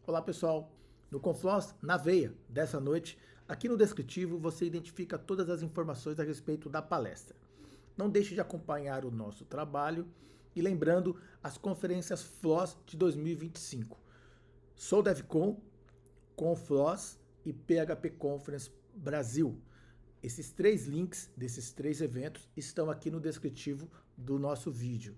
Olá pessoal, no Confloss na veia dessa noite, aqui no descritivo você identifica todas as informações a respeito da palestra. Não deixe de acompanhar o nosso trabalho e lembrando as conferências Floss de 2025. Sou DevCon, Confloss e PHP Conference Brasil. Esses três links desses três eventos estão aqui no descritivo do nosso vídeo.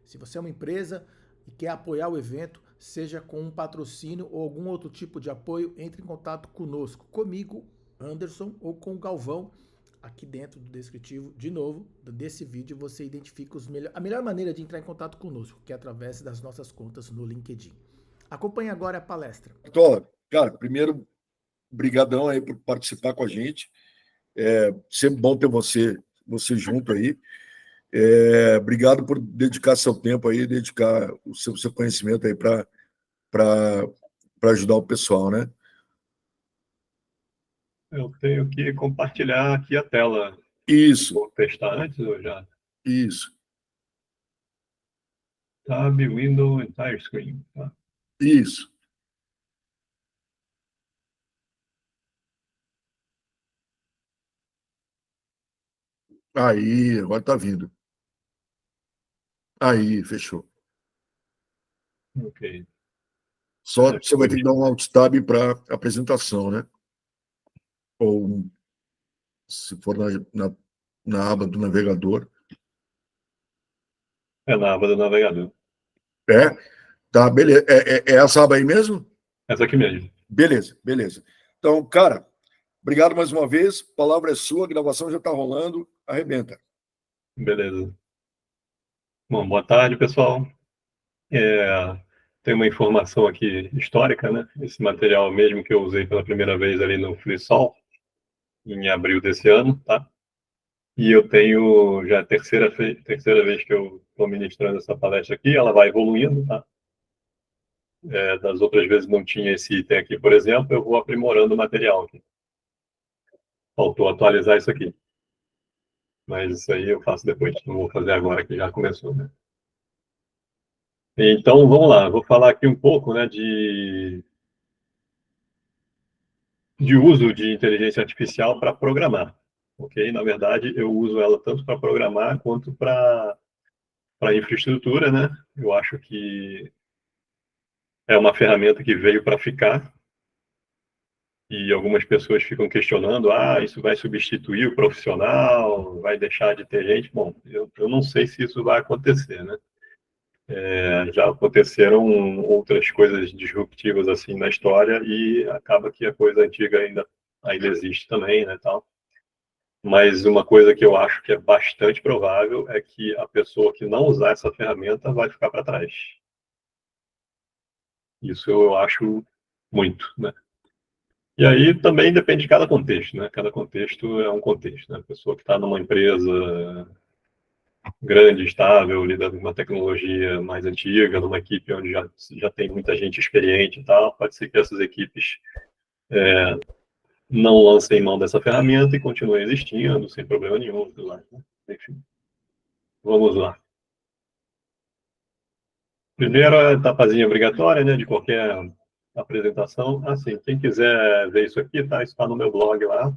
Se você é uma empresa e quer apoiar o evento, seja com um patrocínio ou algum outro tipo de apoio, entre em contato conosco, comigo, Anderson, ou com o Galvão, aqui dentro do descritivo. De novo, desse vídeo você identifica a melhor maneira de entrar em contato conosco, que é através das nossas contas no LinkedIn. Acompanhe agora a palestra. Cara, primeiro, brigadão aí por participar com a gente. É sempre bom ter você junto aí. Obrigado por dedicar seu tempo aí, dedicar o seu conhecimento aí para ajudar o pessoal, né? Eu tenho que compartilhar aqui a tela. Isso. Vou testar antes ou já? Isso. Tab, Window, Entire Screen. Tá? Isso. Aí, agora tá vindo. Aí, fechou. Ok. Só você vai ter que dar um Alt Tab para apresentação, né? Ou se for na aba do navegador. É na aba do navegador. Tá, beleza. É essa aba aí mesmo? Essa aqui mesmo. Beleza. Então, cara, obrigado mais uma vez. A palavra é sua, a gravação já está rolando. Arrebenta. Beleza. Bom, boa tarde, pessoal. Tem uma informação aqui histórica, né? Esse material mesmo que eu usei pela primeira vez ali no FreeSol, em abril desse ano, tá? E eu tenho já a terceira vez que eu estou ministrando essa palestra aqui, ela vai evoluindo, tá? Das outras vezes não tinha esse item aqui, por exemplo, eu vou aprimorando o material aqui. Faltou atualizar isso aqui. Mas isso aí eu faço depois, não vou fazer agora que já começou, né? Então, vamos lá, vou falar aqui um pouco, né, de uso de inteligência artificial para programar, ok? Na verdade, eu uso ela tanto para programar quanto para infraestrutura, né? Eu acho que é uma ferramenta que veio para ficar e algumas pessoas ficam questionando, isso vai substituir o profissional, vai deixar de ter gente. Bom, eu não sei se isso vai acontecer, né? Já aconteceram outras coisas disruptivas assim na história e acaba que a coisa antiga ainda existe também, né, tal. Mas uma coisa que eu acho que é bastante provável é que a pessoa que não usar essa ferramenta vai ficar para trás. Isso eu acho muito, né? E aí também depende de cada contexto, né? Cada contexto é um contexto, né? A pessoa que está numa empresa grande, estável, lidando com uma tecnologia mais antiga, numa equipe onde já tem muita gente experiente e tal, pode ser que essas equipes não lancem mão dessa ferramenta e continuem existindo, sem problema nenhum. Né? Enfim, vamos lá. Primeira etapazinha obrigatória, né, de qualquer apresentação. Assim, quem quiser ver isso aqui, tá? Isso está no meu blog lá,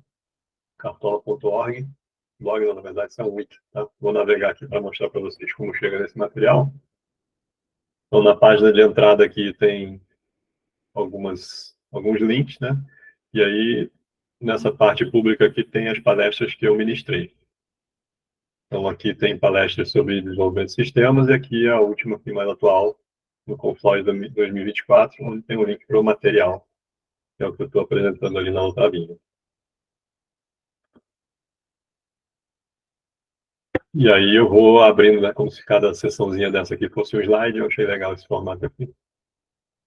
cartola.org. Blog, não, na verdade, isso é um wiki, tá? Vou navegar aqui para mostrar para vocês como chega nesse material. Então, na página de entrada aqui tem alguns links, né? E aí, nessa parte pública aqui tem as palestras que eu ministrei. Então, aqui tem palestras sobre desenvolvimento de sistemas e aqui a última, aqui mais atual, no Confloss 2024, onde tem um link para o material, que é o que eu estou apresentando ali na outra linha. E aí eu vou abrindo, né, como se cada sessãozinha dessa aqui fosse um slide. Eu achei legal esse formato aqui.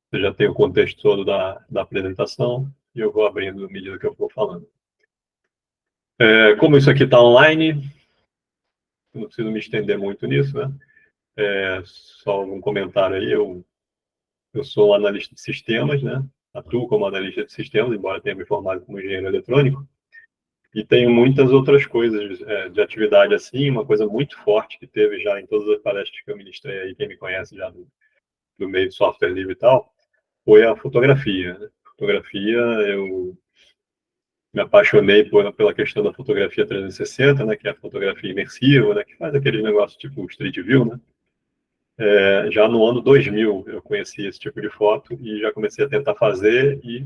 Você já tem o contexto todo da apresentação e eu vou abrindo à medida que eu vou falando. Como isso aqui está online, não preciso me estender muito nisso, né? Só algum comentário aí. Eu sou analista de sistemas, né? Atuo como analista de sistemas, embora tenha me formado como engenheiro eletrônico. E tenho muitas outras coisas de atividade assim, uma coisa muito forte que teve já em todas as palestras que eu ministrei aí, quem me conhece já do meio de software livre e tal, foi a fotografia, né? Fotografia, eu me apaixonei pela questão da fotografia 360, né, que é a fotografia imersiva, né, que faz aquele negócio tipo Street View, né? Já no ano 2000 eu conheci esse tipo de foto e já comecei a tentar fazer, e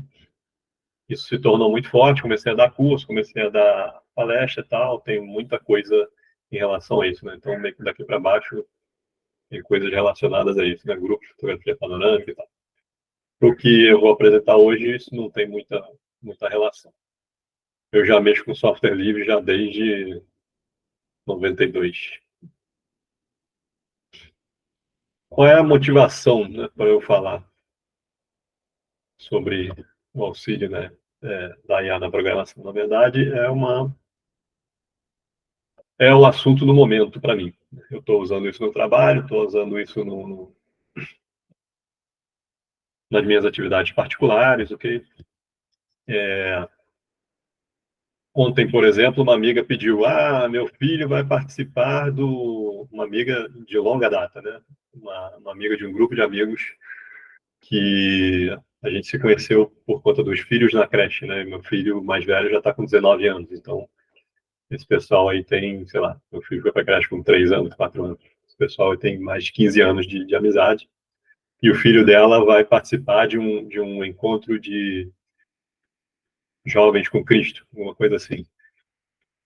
isso se tornou muito forte. Comecei a dar curso, comecei a dar palestra e tal, tem muita coisa em relação a isso, né? Então, meio que daqui para baixo tem coisas relacionadas a isso, né? Grupo de fotografia panorâmica e tal. O que eu vou apresentar hoje, isso não tem muita relação. Eu já mexo com software livre já desde 92. Qual é a motivação, né, para eu falar sobre o auxílio, né, da IA na programação? Na verdade, é o assunto do momento para mim. Eu estou usando isso no trabalho, estou usando isso nas minhas atividades particulares, ok? Ontem, por exemplo, uma amiga pediu: meu filho vai participar uma amiga de longa data, né? Uma amiga de um grupo de amigos que a gente se conheceu por conta dos filhos na creche, né? Meu filho mais velho já está com 19 anos, então esse pessoal aí tem, sei lá, meu filho foi para a creche com 3 anos, 4 anos. Esse pessoal aí tem mais de 15 anos de amizade. E o filho dela vai participar de um encontro de jovens com Cristo, uma coisa assim.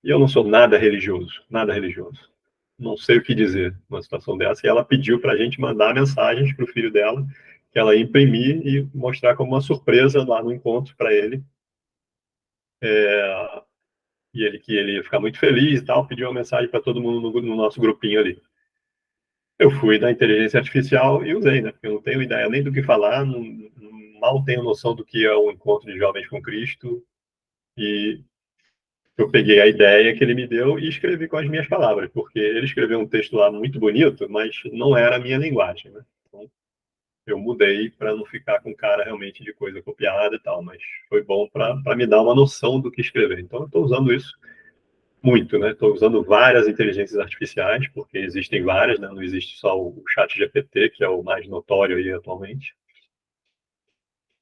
E eu não sou nada religioso, nada religioso. Não sei o que dizer numa situação dessa. E ela pediu para a gente mandar mensagens para o filho dela, que ela ia imprimir e mostrar como uma surpresa lá no encontro para ele. E ele ia ficar muito feliz e tal, pediu uma mensagem para todo mundo no nosso grupinho ali. Eu fui da inteligência artificial e usei, né? Porque eu não tenho ideia nem do que falar, mal tenho noção do que é o encontro de jovens com Cristo. E eu peguei a ideia que ele me deu e escrevi com as minhas palavras, porque ele escreveu um texto lá muito bonito, mas não era a minha linguagem, né? Então, eu mudei para não ficar com cara realmente de coisa copiada e tal, mas foi bom para me dar uma noção do que escrever. Então, eu estou usando isso muito, né? Estou usando várias inteligências artificiais, porque existem várias, né? Não existe só o ChatGPT, que é o mais notório aí atualmente.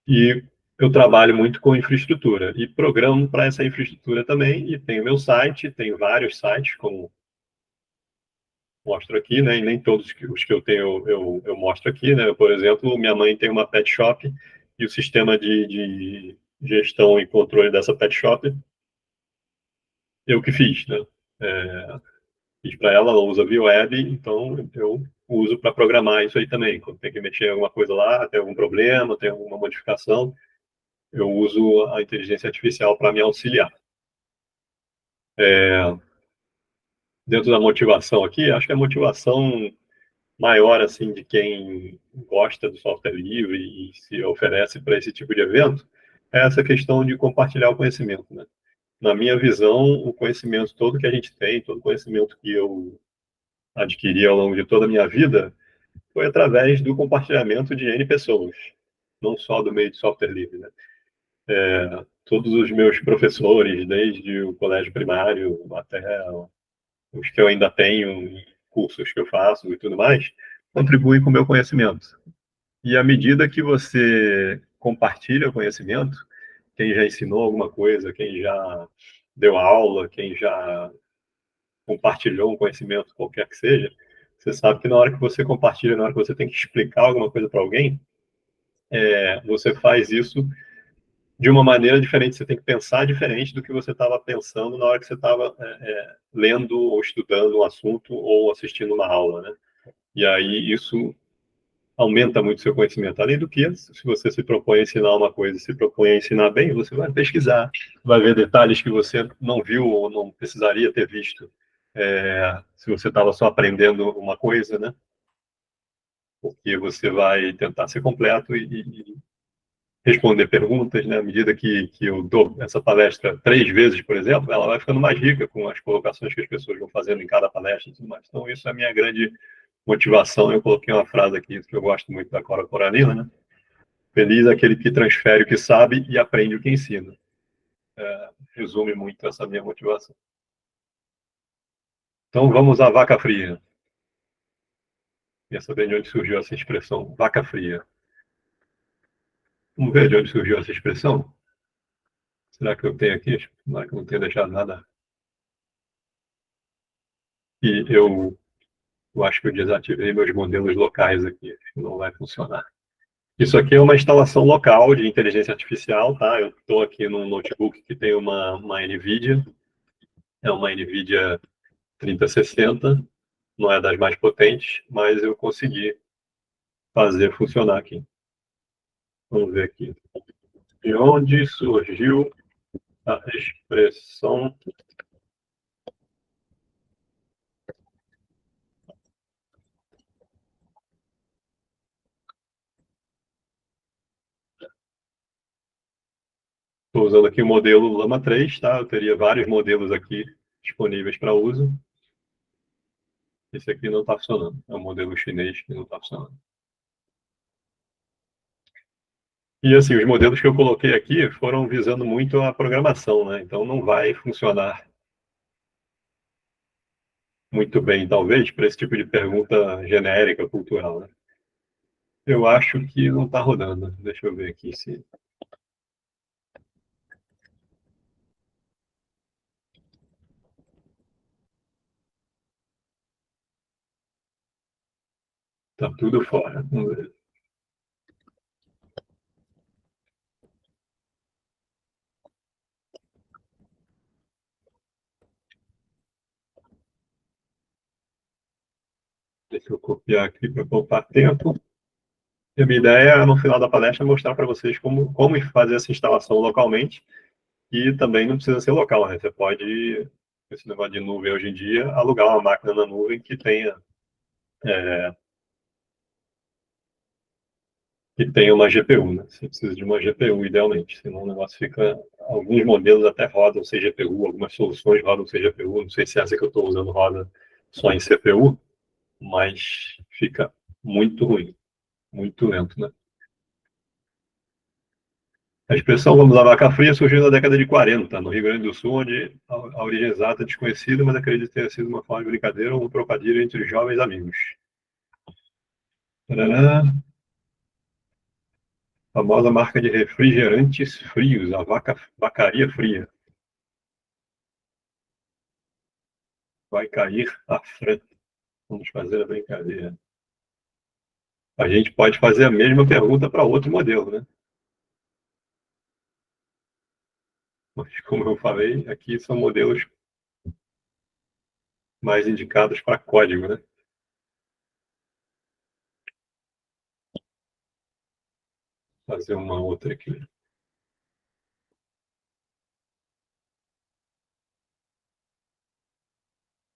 E eu trabalho muito com infraestrutura e programo para essa infraestrutura também, e tenho meu site, tenho vários sites, como mostro aqui, né? E nem todos os que eu tenho eu mostro aqui, né? Por exemplo, minha mãe tem uma pet shop e o sistema de gestão e controle dessa pet shop eu que fiz, né? Fiz para ela usa via web, então eu uso para programar isso aí também. Quando tem que mexer em alguma coisa lá, tem algum problema, tem alguma modificação, eu uso a inteligência artificial para me auxiliar. Dentro da motivação aqui, acho que a motivação maior assim de quem gosta do software livre e se oferece para esse tipo de evento é essa questão de compartilhar o conhecimento, né? Na minha visão, o conhecimento todo que a gente tem, todo o conhecimento que eu adquiri ao longo de toda a minha vida, foi através do compartilhamento de N pessoas, não só do meio de software livre, né? Todos os meus professores, desde o colégio primário até os que eu ainda tenho, cursos que eu faço e tudo mais, contribuem com o meu conhecimento. E à medida que você compartilha o conhecimento, quem já ensinou alguma coisa, quem já deu aula, quem já compartilhou um conhecimento qualquer que seja, você sabe que na hora que você compartilha, na hora que você tem que explicar alguma coisa para alguém, você faz isso de uma maneira diferente. Você tem que pensar diferente do que você estava pensando na hora que você estava lendo ou estudando um assunto ou assistindo uma aula, né? E aí isso aumenta muito seu conhecimento. Além do que, se você se propõe a ensinar uma coisa, se propõe a ensinar bem, você vai pesquisar, vai ver detalhes que você não viu ou não precisaria ter visto, se você estava só aprendendo uma coisa, né? Porque você vai tentar ser completo e responder perguntas, né? À medida que eu dou essa palestra 3 vezes, por exemplo, ela vai ficando mais rica com as colocações que as pessoas vão fazendo em cada palestra e tudo mais. Então, isso é a minha grande motivação. Eu coloquei uma frase aqui que eu gosto muito da Cora Coralina, né? Feliz é aquele que transfere o que sabe e aprende o que ensina. Resume muito essa minha motivação. Então, vamos à vaca fria. Quer saber de onde surgiu essa expressão, vaca fria? Vamos ver de onde surgiu essa expressão? Será que eu tenho aqui? Será que eu não tenho deixado nada? E eu acho que eu desativei meus modelos locais aqui. Não vai funcionar. Isso aqui é uma instalação local de inteligência artificial, tá? Eu estou aqui num notebook que tem uma NVIDIA. É uma NVIDIA 3060. Não é das mais potentes, mas eu consegui fazer funcionar aqui. Vamos ver aqui. De onde surgiu a expressão estou usando aqui o modelo Llama 3, tá? Eu teria vários modelos aqui disponíveis para uso. Esse aqui não está funcionando. É um modelo chinês que não está funcionando. E assim, os modelos que eu coloquei aqui foram visando muito a programação, né? Então não vai funcionar muito bem, talvez, para esse tipo de pergunta genérica, cultural, né? Eu acho que não está rodando. Deixa eu ver aqui se. Tá tudo fora. Vamos ver. Deixa eu copiar aqui para poupar tempo. E a minha ideia, no final da palestra, é mostrar para vocês como fazer essa instalação localmente. E também não precisa ser local, né? Você pode, esse negócio de nuvem hoje em dia, alugar uma máquina na nuvem que tenha uma GPU, né? Você precisa de uma GPU, idealmente. Senão o negócio fica... Alguns modelos até rodam sem GPU, algumas soluções rodam sem GPU. Não sei se essa que eu estou usando roda só em CPU, mas fica muito ruim, muito lento, né? A expressão "vamos lavar vaca fria" surgiu na década de 40, no Rio Grande do Sul, onde a origem exata é desconhecida, mas acredito ter sido uma forma de brincadeira ou um trocadilho entre jovens amigos. Tarará. Famosa marca de refrigerantes frios, a Vacaria Fria. Vai cair a frente. Vamos fazer a brincadeira. A gente pode fazer a mesma pergunta para outro modelo, né? Mas, como eu falei, aqui são modelos mais indicados para código, né? Fazer uma outra aqui.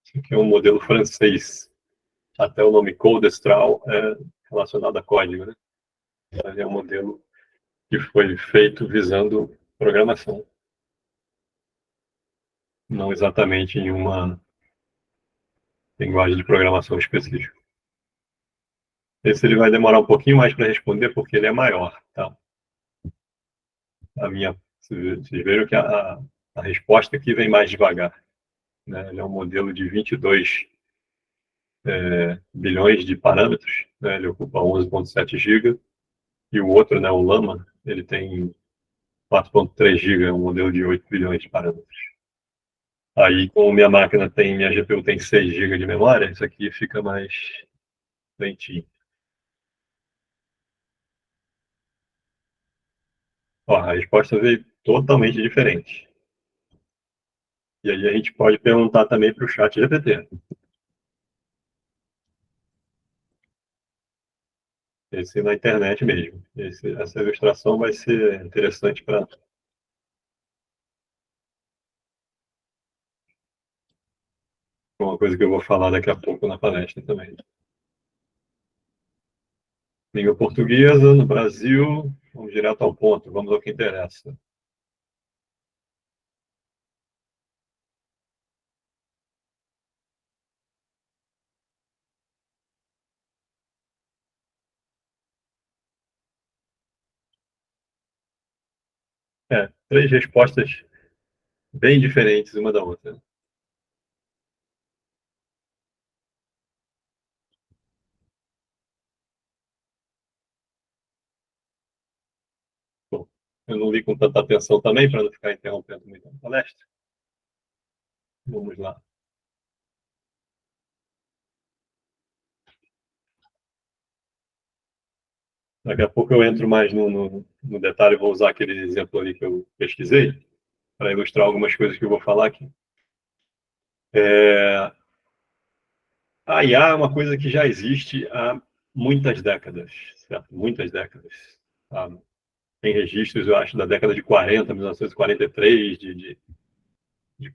Esse aqui é um modelo francês. Até o nome Codestral é relacionado a código, né? É um modelo que foi feito visando programação, não exatamente em uma linguagem de programação específica. Esse ele vai demorar um pouquinho mais para responder, porque ele é maior, tá? Vocês viram que a resposta aqui vem mais devagar, né? Ele é um modelo de 22 bilhões de parâmetros, né? Ele ocupa 11,7 GB, e o outro, né, o Llama, ele tem 4,3 GB, é um modelo de 8 bilhões de parâmetros. Aí, como minha GPU tem 6 GB de memória, isso aqui fica mais lentinho. Ó, a resposta veio totalmente diferente. E aí a gente pode perguntar também para o chat GPT. Esse na internet mesmo. Essa ilustração vai ser interessante para uma coisa que eu vou falar daqui a pouco na palestra também. Língua portuguesa no Brasil, vamos direto ao ponto, vamos ao que interessa. Três respostas bem diferentes uma da outra. eu não li com tanta atenção também, para não ficar interrompendo muito a palestra. Vamos lá. Daqui a pouco eu entro mais no detalhe, vou usar aquele exemplo ali que eu pesquisei, para ilustrar algumas coisas que eu vou falar aqui. A IA é uma coisa que já existe há muitas décadas, certo? Muitas décadas. Tá? Tem registros, eu acho, da década de 40, 1943, de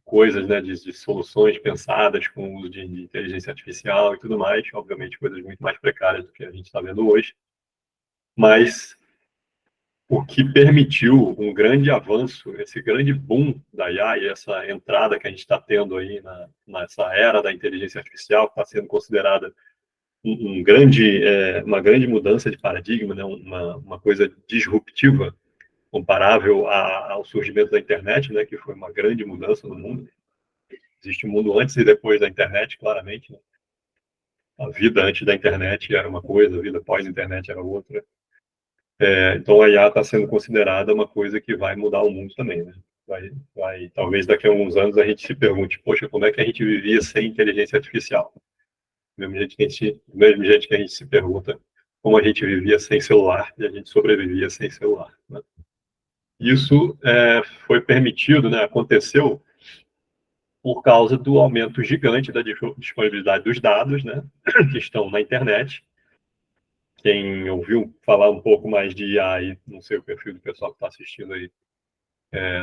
coisas, né, de soluções pensadas com o uso de inteligência artificial e tudo mais. Obviamente, coisas muito mais precárias do que a gente está vendo hoje. Mas o que permitiu um grande avanço, esse grande boom da IA e essa entrada que a gente está tendo aí nessa era da inteligência artificial, que está sendo considerada uma grande mudança de paradigma, né? uma coisa disruptiva, comparável ao surgimento da internet, né? Que foi uma grande mudança no mundo. Existe um mundo antes e depois da internet, claramente. Né? A vida antes da internet era uma coisa, a vida pós-internet era outra. Então a IA está sendo considerada uma coisa que vai mudar o mundo também, né? Talvez daqui a alguns anos a gente se pergunte, poxa, como é que a gente vivia sem inteligência artificial? Do mesmo jeito que a gente se pergunta como a gente vivia sem celular e a gente sobrevivia sem celular. Né? Isso foi permitido, né? Aconteceu por causa do aumento gigante da disponibilidade dos dados, né? Que estão na internet. Quem ouviu falar um pouco mais de IA, e não sei o perfil do pessoal que está assistindo aí,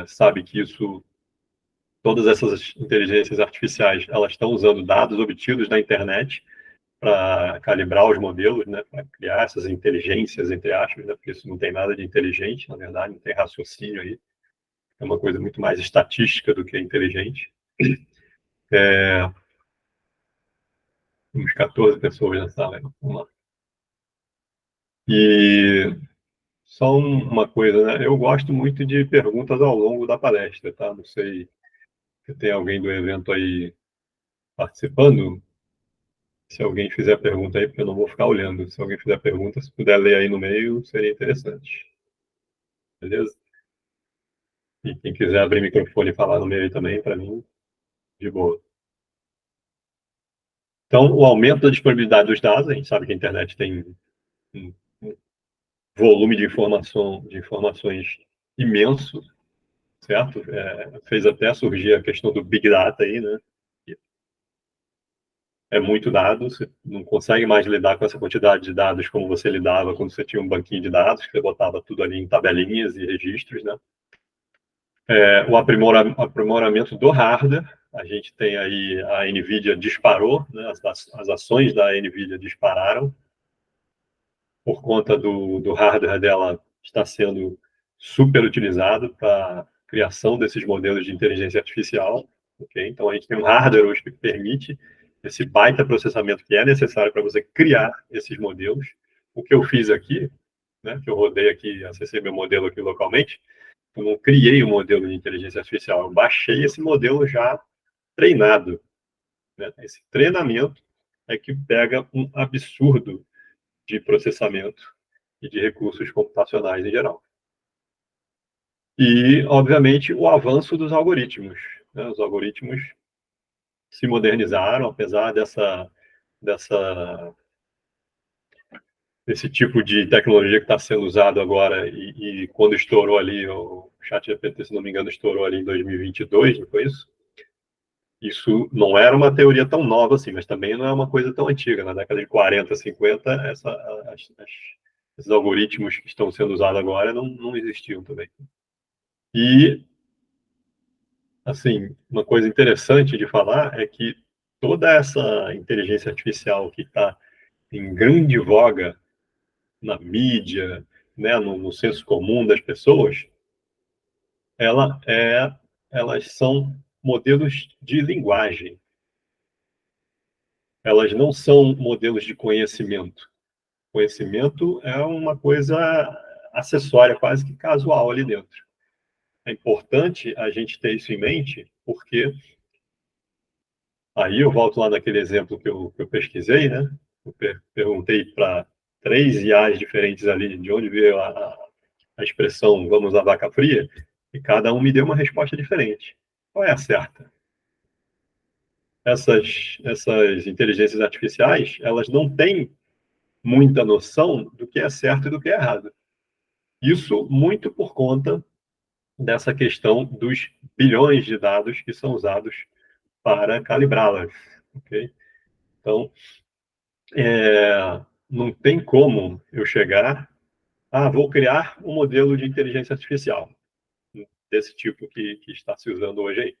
sabe que todas essas inteligências artificiais, elas estão usando dados obtidos na internet para calibrar os modelos, né, para criar essas inteligências, entre aspas, né, porque isso não tem nada de inteligente, na verdade, não tem raciocínio aí. É uma coisa muito mais estatística do que inteligente. Temos 14 pessoas na sala, vamos lá. E só uma coisa, né? Eu gosto muito de perguntas ao longo da palestra, tá? Não sei se tem alguém do evento aí participando. Se alguém fizer pergunta aí, porque eu não vou ficar olhando. Se alguém fizer pergunta, se puder ler aí no meio, seria interessante. Beleza? E quem quiser abrir microfone e falar no meio aí também, para mim, de boa. Então, o aumento da disponibilidade dos dados, a gente sabe que a internet tem um volume de informações imenso, certo? Fez até surgir a questão do Big Data aí, né? É muito dado, você não consegue mais lidar com essa quantidade de dados como você lidava quando você tinha um banquinho de dados, que você botava tudo ali em tabelinhas e registros, né? O aprimoramento do hardware, a gente tem aí a NVIDIA disparou, né? As ações da NVIDIA dispararam por conta do hardware dela estar sendo super utilizado para a criação desses modelos de inteligência artificial. Okay? Então, a gente tem um hardware hoje que permite esse baita processamento que é necessário para você criar esses modelos. O que eu fiz aqui, né, que eu rodei aqui, acessei meu modelo aqui localmente, eu não criei um modelo de inteligência artificial, eu baixei esse modelo já treinado. Né? Esse treinamento é que pega um absurdo de processamento e de recursos computacionais em geral. E, obviamente, o avanço dos algoritmos. Né? Os algoritmos se modernizaram, apesar desse tipo de tecnologia que está sendo usado agora e quando estourou ali, o ChatGPT, se não me engano, estourou ali em 2022, não foi isso? Isso não era uma teoria tão nova assim, mas também não é uma coisa tão antiga. Na década de 40, 50, esses algoritmos que estão sendo usados agora não existiam também. E, assim, uma coisa interessante de falar é que toda essa inteligência artificial que está em grande voga na mídia, né, no senso comum das pessoas, elas são modelos de linguagem. Elas não são modelos de conhecimento. Conhecimento é uma coisa acessória, quase que casual ali dentro. É importante a gente ter isso em mente, porque aí eu volto lá naquele exemplo que eu pesquisei, né? Eu perguntei para 3 IAs diferentes ali de onde veio a expressão vamos à vaca fria, e cada um me deu uma resposta diferente. Qual é a certa? Essas inteligências artificiais, elas não têm muita noção do que é certo e do que é errado. Isso muito por conta dessa questão dos bilhões de dados que são usados para calibrá-las. Okay? Então, não tem como eu chegar, vou criar um modelo de inteligência artificial desse tipo que está se usando hoje aí.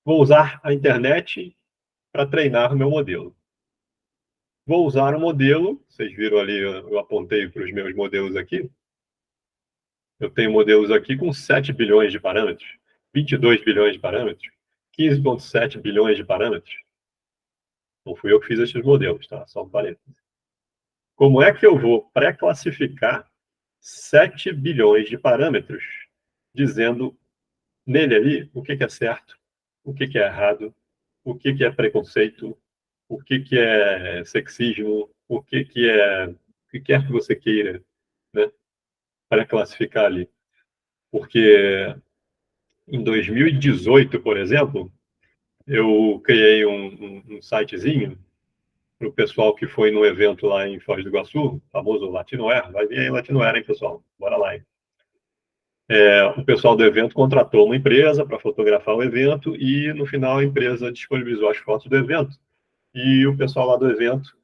Vou usar a internet para treinar o meu modelo. Vou usar um modelo, vocês viram ali, eu apontei para os meus modelos aqui. Eu tenho modelos aqui com 7 bilhões de parâmetros, 22 bilhões de parâmetros, 15,7 bilhões de parâmetros. Não fui eu que fiz esses modelos, tá? Só um parênteses. Como é que eu vou pré-classificar 7 bilhões de parâmetros, dizendo nele ali o que é certo, o que é errado, o que é preconceito, o que é sexismo, o que quer que você queira, né, para classificar ali. Porque em 2018, por exemplo, eu criei um sitezinho para o pessoal que foi no evento lá em Foz do Iguaçu, famoso Latinoair. Vai vir aí Latinoair, hein, pessoal? Bora lá, hein? O pessoal do evento contratou uma empresa para fotografar o evento e, no final, a empresa disponibilizou as fotos do evento e o pessoal lá do evento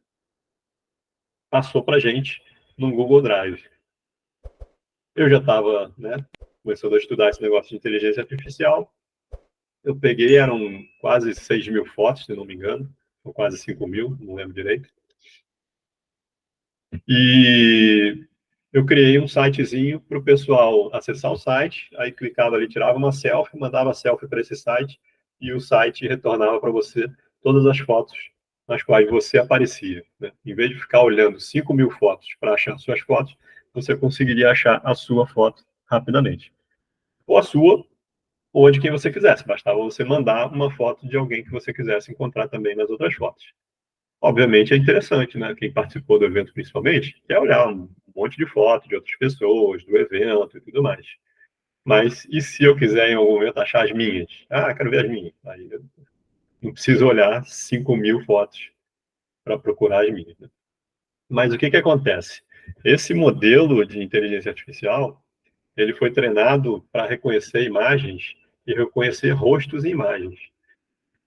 passou para a gente no Google Drive. Eu já estava, né, começando a estudar esse negócio de inteligência artificial. Eu peguei, eram quase 6 mil fotos, se não me engano, ou quase 5 mil, não lembro direito. E eu criei um sitezinho para o pessoal acessar o site, aí clicava ali, tirava uma selfie, mandava a selfie para esse site, e o site retornava para você todas as fotos nas quais você aparecia. Né? Em vez de ficar olhando 5 mil fotos para achar suas fotos, você conseguiria achar a sua foto rapidamente. Ou a sua, ou de quem você quisesse. Bastava você mandar uma foto de alguém que você quisesse encontrar também nas outras fotos. Obviamente é interessante, né? Quem participou do evento, principalmente, quer olhar um monte de fotos de outras pessoas, do evento e tudo mais. Mas e se eu quiser, em algum momento, achar as minhas? Quero ver as minhas. Aí eu não preciso olhar 5 mil fotos para procurar as minhas. Né? Mas o que acontece? Esse modelo de inteligência artificial, ele foi treinado para reconhecer imagens e reconhecer rostos e imagens.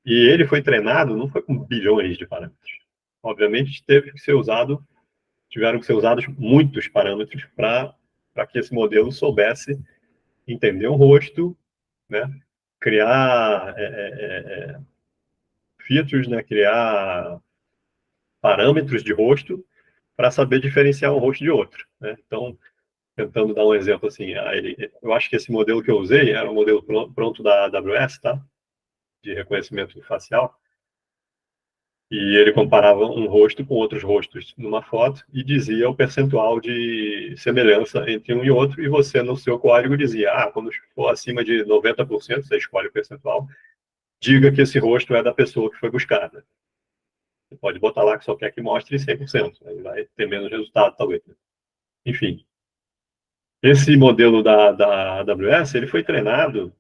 E ele foi treinado, não foi com bilhões de parâmetros. Obviamente, tiveram que ser usados muitos parâmetros para que esse modelo soubesse entender o rosto, né? Criar features, né? Criar parâmetros de rosto para saber diferenciar um rosto de outro. Né? Então, tentando dar um exemplo assim, eu acho que esse modelo que eu usei era um modelo pronto da AWS, tá? De reconhecimento facial. E ele comparava um rosto com outros rostos numa foto e dizia o percentual de semelhança entre um e outro, e você, no seu código, dizia, quando for acima de 90%, você escolhe o percentual, diga que esse rosto é da pessoa que foi buscada. Você pode botar lá que só quer que mostre 100%, aí vai ter menos resultado, talvez. Enfim. Esse modelo da AWS, ele foi treinado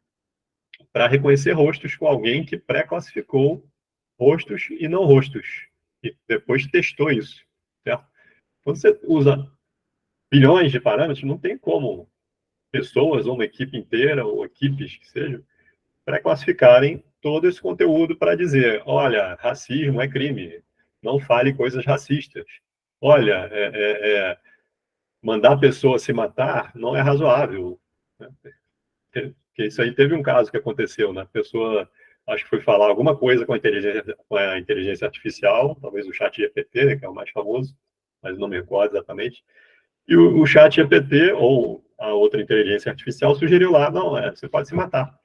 para reconhecer rostos com alguém que pré-classificou rostos e não rostos. E depois testou isso. Certo? Quando você usa bilhões de parâmetros, não tem como pessoas, ou uma equipe inteira, ou equipes que sejam, pré-classificarem todo esse conteúdo para dizer, olha, racismo é crime, não fale coisas racistas. Olha, mandar a pessoa se matar não é razoável. Porque isso aí teve um caso que aconteceu, né? A pessoa, acho que foi falar alguma coisa com a inteligência artificial, talvez o ChatGPT, né, que é o mais famoso, mas não me recordo exatamente. E o ChatGPT, ou a outra inteligência artificial, sugeriu lá, não, você pode se matar.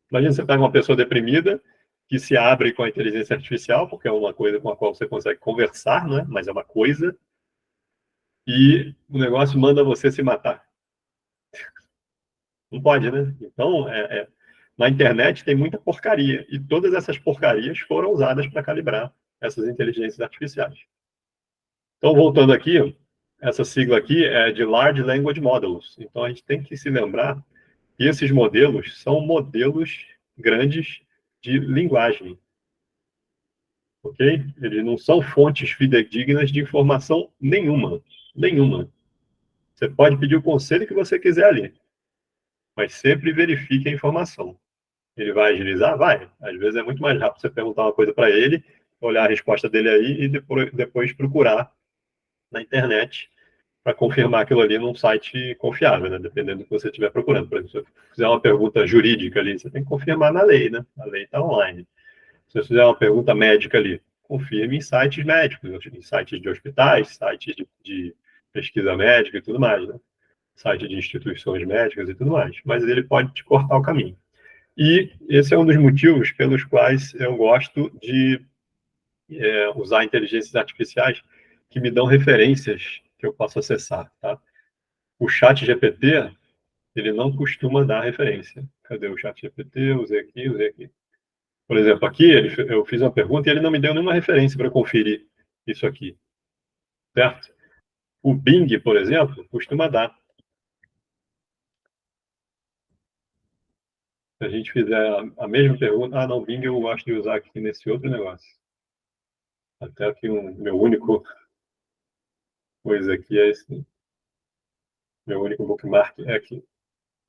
Imagina você pega uma pessoa deprimida, que se abre com a inteligência artificial, porque é uma coisa com a qual você consegue conversar, né? Mas é uma coisa, e o negócio manda você se matar. Não pode, né? Então, na internet tem muita porcaria, e todas essas porcarias foram usadas para calibrar essas inteligências artificiais. Então, voltando aqui, essa sigla aqui é de Large Language Models. Então, a gente tem que se lembrar que esses modelos são modelos grandes de linguagem, ok? Eles não são fontes fidedignas de informação nenhuma, nenhuma. Você pode pedir o conselho que você quiser ali, mas sempre verifique a informação. Ele vai agilizar? Vai. Às vezes é muito mais rápido você perguntar uma coisa para ele, olhar a resposta dele aí e depois procurar na internet para confirmar aquilo ali num site confiável, né? Dependendo do que você estiver procurando. Por exemplo, se você fizer uma pergunta jurídica ali, você tem que confirmar na lei, né? A lei está online. Se você fizer uma pergunta médica ali, confirme em sites médicos, em sites de hospitais, sites de pesquisa médica e tudo mais, né? Site de instituições médicas e tudo mais. Mas ele pode te cortar o caminho. E esse é um dos motivos pelos quais eu gosto de usar inteligências artificiais que me dão referências que eu posso acessar, tá? O chat GPT, ele não costuma dar referência. Cadê o chat GPT? Usei aqui, usei aqui. Por exemplo, aqui eu fiz uma pergunta e ele não me deu nenhuma referência para conferir isso aqui, certo? O Bing, por exemplo, costuma dar. Se a gente fizer a mesma pergunta, não, Bing eu gosto de usar aqui nesse outro negócio. Até que o meu único coisa aqui é esse. Meu único bookmark é aqui.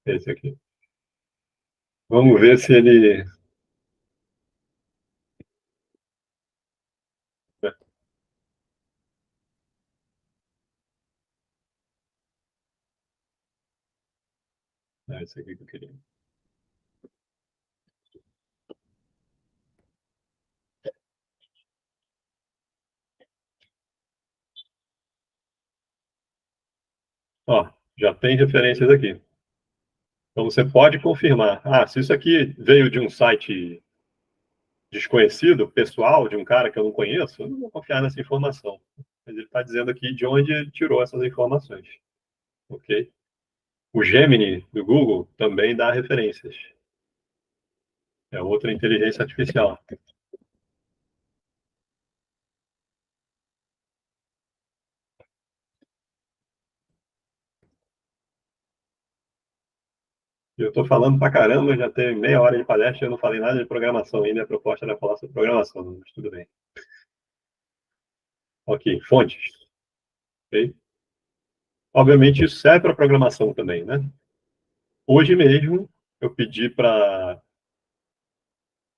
É esse aqui. Vamos ver se ele. É esse aqui que eu queria. Ó, já tem referências aqui. Então você pode confirmar. Se isso aqui veio de um site desconhecido, pessoal, de um cara que eu não conheço, eu não vou confiar nessa informação. Mas ele está dizendo aqui de onde ele tirou essas informações. Ok? O Gemini do Google também dá referências. É outra inteligência artificial. Eu estou falando pra caramba, já tem meia hora de palestra, eu não falei nada de programação ainda, a proposta era falar sobre programação, mas tudo bem. Ok, fontes. Okay? Obviamente isso serve para programação também, né? Hoje mesmo eu pedi para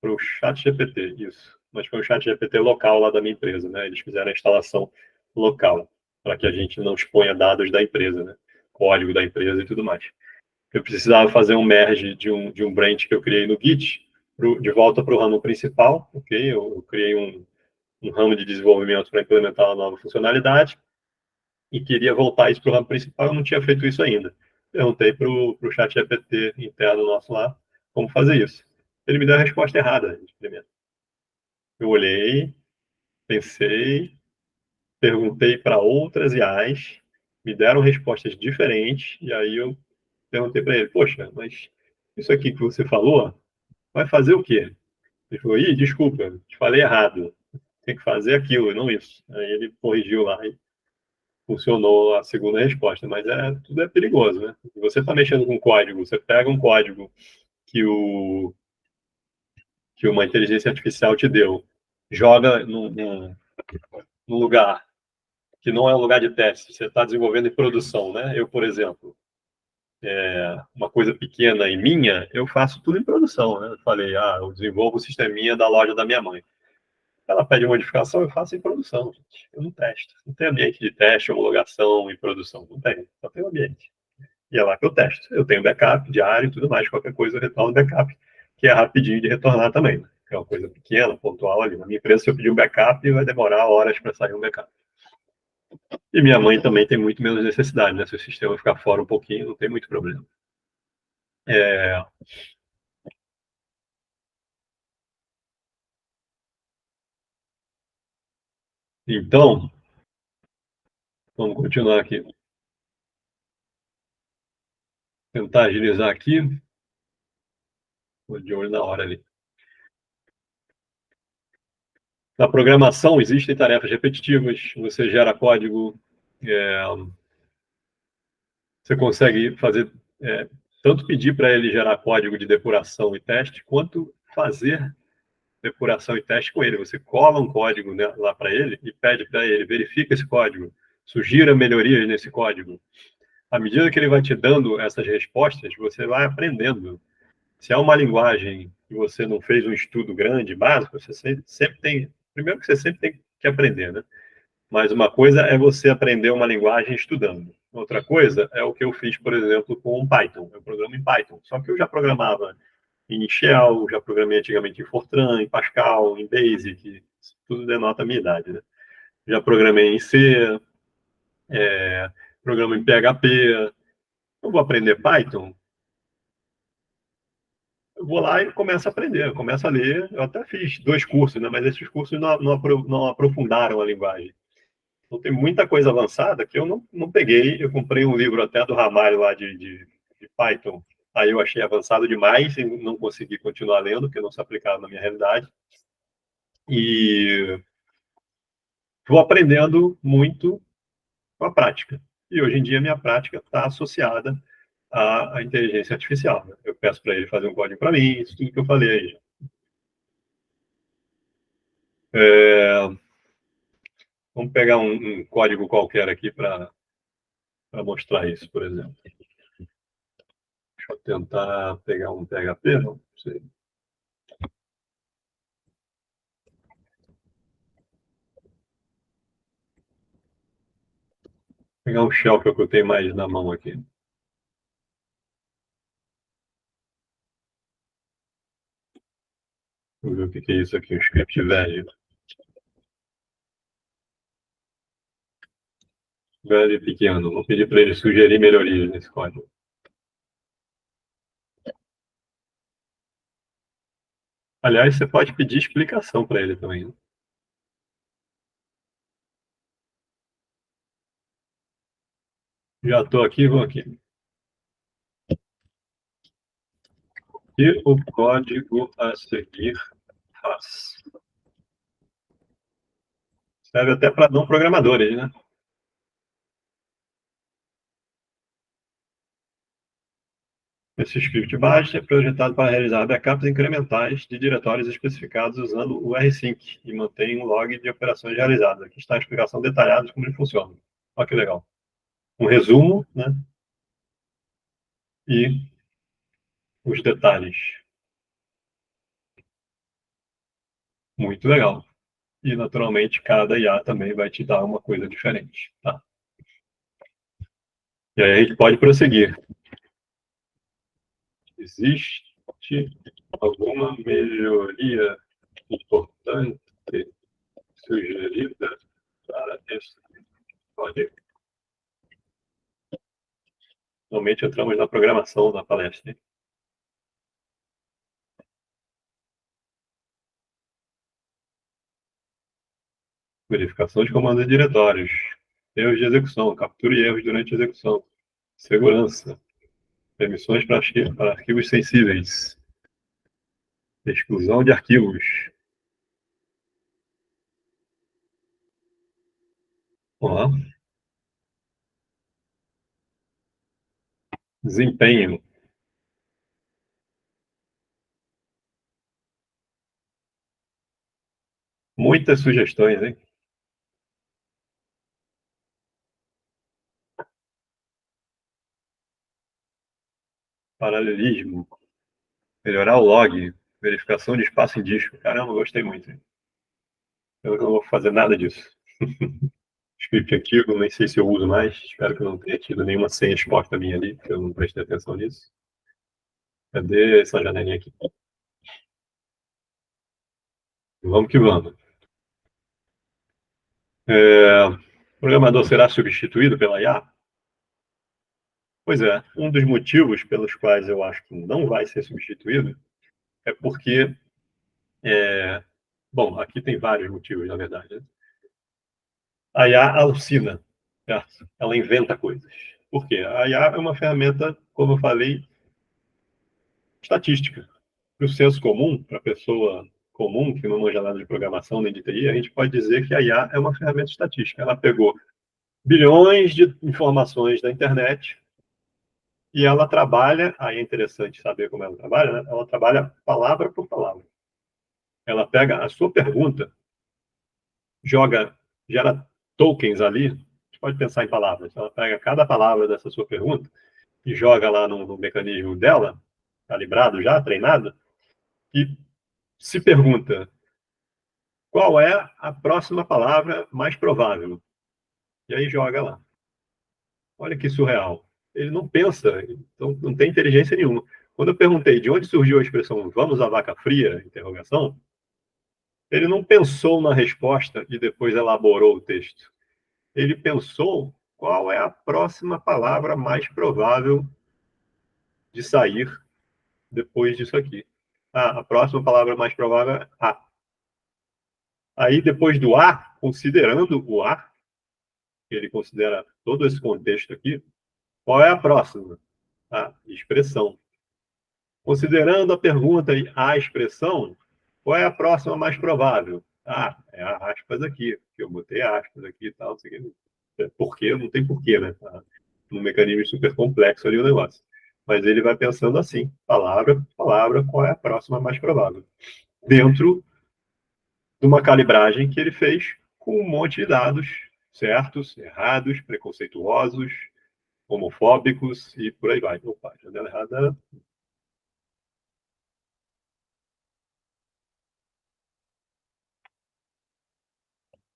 o chat GPT, isso. Mas foi o chat GPT local lá da minha empresa, né? Eles fizeram a instalação local, para que a gente não exponha dados da empresa, né? Código da empresa e tudo mais. Eu precisava fazer um merge de um branch que eu criei no Git, de volta para o ramo principal, ok? Eu criei um ramo de desenvolvimento para implementar uma nova funcionalidade e queria voltar isso para o ramo principal, eu não tinha feito isso ainda. Perguntei para o chat GPT interno nosso lá como fazer isso. Ele me deu a resposta errada, primeiro. Eu olhei, pensei, perguntei para outras IAs, me deram respostas diferentes, e aí eu perguntei para ele, poxa, mas isso aqui que você falou, vai fazer o quê? Ele falou, desculpa, te falei errado, tem que fazer aquilo, não isso. Aí ele corrigiu lá e funcionou a segunda resposta, mas tudo é perigoso, né? Você está mexendo com código, você pega um código que, que uma inteligência artificial te deu, joga num lugar que não é um lugar de teste, você está desenvolvendo em produção, né? Eu, por exemplo, uma coisa pequena e minha, eu faço tudo em produção, né? Eu falei, eu desenvolvo o sisteminha da loja da minha mãe. Ela pede modificação, eu faço em produção, gente. Eu não testo. Não tem ambiente de teste, homologação e produção. Não tem. Só tem um ambiente. E é lá que eu testo. Eu tenho backup diário e tudo mais. Qualquer coisa eu retorno backup, que é rapidinho de retornar também. Né? É uma coisa pequena, pontual ali. Na minha empresa, se eu pedir um backup, vai demorar horas para sair um backup. E minha mãe também tem muito menos necessidade, né? Se o sistema ficar fora um pouquinho, não tem muito problema. Então, vamos continuar aqui. Tentar agilizar aqui. Estou de olho na hora ali. Na programação existem tarefas repetitivas, você gera código, você consegue fazer, tanto pedir para ele gerar código de depuração e teste, quanto fazer depuração e teste com ele. Você cola um código, né, lá para ele e pede para ele, verifica esse código, sugira melhorias nesse código. À medida que ele vai te dando essas respostas, você vai aprendendo. Se é uma linguagem que você não fez um estudo grande, básico, você sempre tem... Primeiro que você sempre tem que aprender, né? Mas uma coisa é você aprender uma linguagem estudando. Outra coisa é o que eu fiz, por exemplo, com Python. Eu programo em Python. Só que eu já programava em Shell, já programei antigamente em Fortran, em Pascal, em Basic. Isso tudo denota a minha idade, né? Já programei em C, programa em PHP. Eu vou aprender Python, eu vou lá e começo a aprender, eu começo a ler. Eu até fiz 2 cursos, né? Mas esses cursos não aprofundaram a linguagem. Então, tem muita coisa avançada que eu não peguei. Eu comprei um livro até do Ramalho lá de Python. Aí eu achei avançado demais e não consegui continuar lendo, porque não se aplicava na minha realidade. E vou aprendendo muito com a prática. E hoje em dia, minha prática está associada à inteligência artificial, né? Eu peço para ele fazer um código para mim, isso tudo que eu falei aí. Vamos pegar um código qualquer aqui para mostrar isso, por exemplo. Deixa eu tentar pegar um PHP, não sei. Pegar um shell que eu tenho mais na mão aqui. Vamos ver o que é isso aqui, um script velho. Velho e pequeno. Vou pedir para ele sugerir melhorias nesse código. Aliás, você pode pedir explicação para ele também, né? Já estou aqui, vou aqui. E o código a seguir faz. Serve até para não programadores, né? Esse script bash é projetado para realizar backups incrementais de diretórios especificados usando o rsync e mantém um log de operações realizadas. Aqui está a explicação detalhada de como ele funciona. Olha que legal. Um resumo, né? E os detalhes. Muito legal. E, naturalmente, cada IA também vai te dar uma coisa diferente. Tá? E aí a gente pode prosseguir. Existe alguma melhoria importante sugerida para esse código? Normalmente entramos na programação da palestra. Verificação de comandos e diretórios. Erros de execução. Captura e erros durante a execução. Segurança. Permissões para arquivos sensíveis. Exclusão de arquivos. Ó. Desempenho. Muitas sugestões, hein? Paralelismo. Melhorar o log. Verificação de espaço em disco. Caramba, gostei muito. Hein? Eu não vou fazer nada disso. Script antigo, nem sei se eu uso mais. Espero que eu não tenha tido nenhuma senha exposta minha ali, porque eu não prestei atenção nisso. Cadê essa janelinha aqui? Vamos que vamos. O programador será substituído pela IA? Pois é, um dos motivos pelos quais eu acho que não vai ser substituído é porque, bom, aqui tem vários motivos, na verdade. Né? A IA alucina, certo? Ela inventa coisas. Por quê? A IA é uma ferramenta, como eu falei, estatística. Para o senso comum, para a pessoa comum, que não manja nada de programação nem de TI, a gente pode dizer que a IA é uma ferramenta estatística. Ela pegou bilhões de informações da internet e ela trabalha, aí é interessante saber como ela trabalha, né? Ela trabalha palavra por palavra. Ela pega a sua pergunta, gera tokens ali, você pode pensar em palavras. Ela pega cada palavra dessa sua pergunta e joga lá no mecanismo dela, calibrado já, treinado, e se pergunta qual é a próxima palavra mais provável. E aí joga lá. Olha que surreal. Ele não pensa, então não tem inteligência nenhuma. Quando eu perguntei de onde surgiu a expressão vamos à vaca fria, interrogação, ele não pensou na resposta e depois elaborou o texto. Ele pensou qual é a próxima palavra mais provável de sair depois disso aqui. A próxima palavra mais provável é A. Aí, depois do A, considerando o A, ele considera todo esse contexto aqui, qual é a próxima? A expressão. Considerando a pergunta e a expressão, qual é a próxima mais provável? É a aspas aqui, que eu botei aspas aqui e tal, não sei o que. Porquê? Não tem porquê, né? Um mecanismo super complexo ali o negócio. Mas ele vai pensando assim, palavra por palavra, qual é a próxima mais provável. Dentro de uma calibragem que ele fez com um monte de dados certos, errados, preconceituosos, homofóbicos e por aí vai. Opa, janela errada.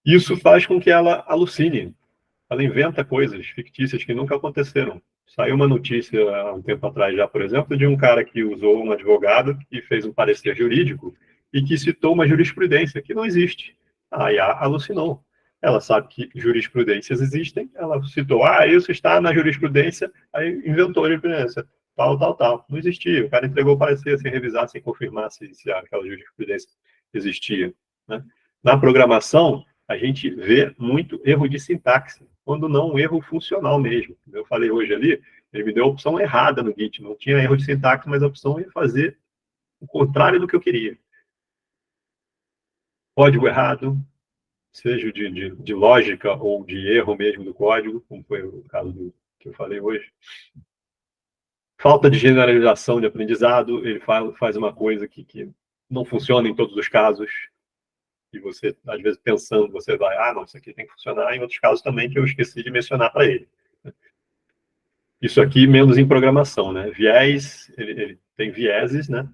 Isso faz com que ela alucine. Ela inventa coisas fictícias que nunca aconteceram. Saiu uma notícia há um tempo atrás já, por exemplo, de um cara que usou um advogado que fez um parecer jurídico e que citou uma jurisprudência que não existe. A IA alucinou. Ela sabe que jurisprudências existem, ela citou, isso está na jurisprudência, aí inventou a jurisprudência, tal, tal, tal. Não existia. O cara entregou o parecer sem revisar, sem confirmar se aquela jurisprudência existia. Né? Na programação, a gente vê muito erro de sintaxe, quando não um erro funcional mesmo. Eu falei hoje ali, ele me deu a opção errada no Git, não tinha erro de sintaxe, mas a opção ia fazer o contrário do que eu queria. Código errado, seja de lógica ou de erro mesmo do código, como foi o caso que eu falei hoje. Falta de generalização de aprendizado, ele faz uma coisa que não funciona em todos os casos, e você, às vezes, pensando, você vai, não, isso aqui tem que funcionar, em outros casos também que eu esqueci de mencionar para ele. Isso aqui menos em programação, né? Viés, ele tem vieses, né?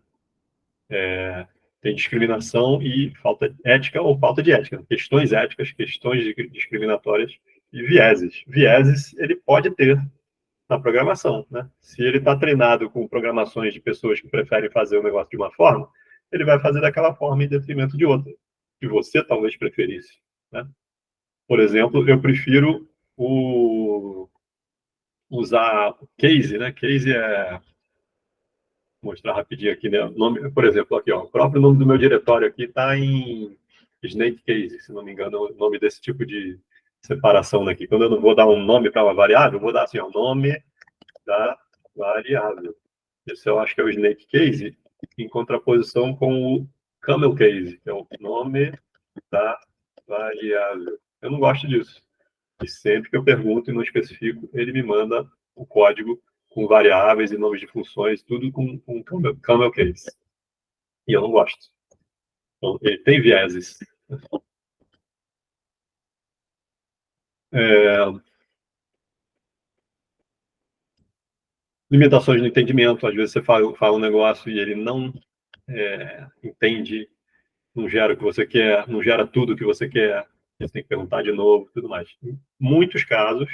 Tem discriminação e falta ética ou falta de ética. Questões éticas, questões discriminatórias e vieses. Vieses ele pode ter na programação, né? Se ele está treinado com programações de pessoas que preferem fazer o negócio de uma forma, ele vai fazer daquela forma em detrimento de outra, que você talvez preferisse, né? Por exemplo, eu prefiro usar case, né? Case vou mostrar rapidinho aqui, né? Nome, por exemplo, aqui, ó, o próprio nome do meu diretório aqui está em Snake Case, se não me engano, é o nome desse tipo de separação aqui. Quando eu não vou dar um nome para uma variável, eu vou dar assim, o nome da variável. Esse eu acho que é o Snake Case, em contraposição com o Camel Case, que é o nome da variável. Eu não gosto disso. E sempre que eu pergunto e não especifico, ele me manda o código com variáveis e nomes de funções, tudo com camel case. E eu não gosto. Então, ele tem vieses. Limitações no entendimento. Às vezes você fala um negócio e ele não entende, não gera o que você quer, não gera tudo o que você quer. Você tem que perguntar de novo, tudo mais. Em muitos casos,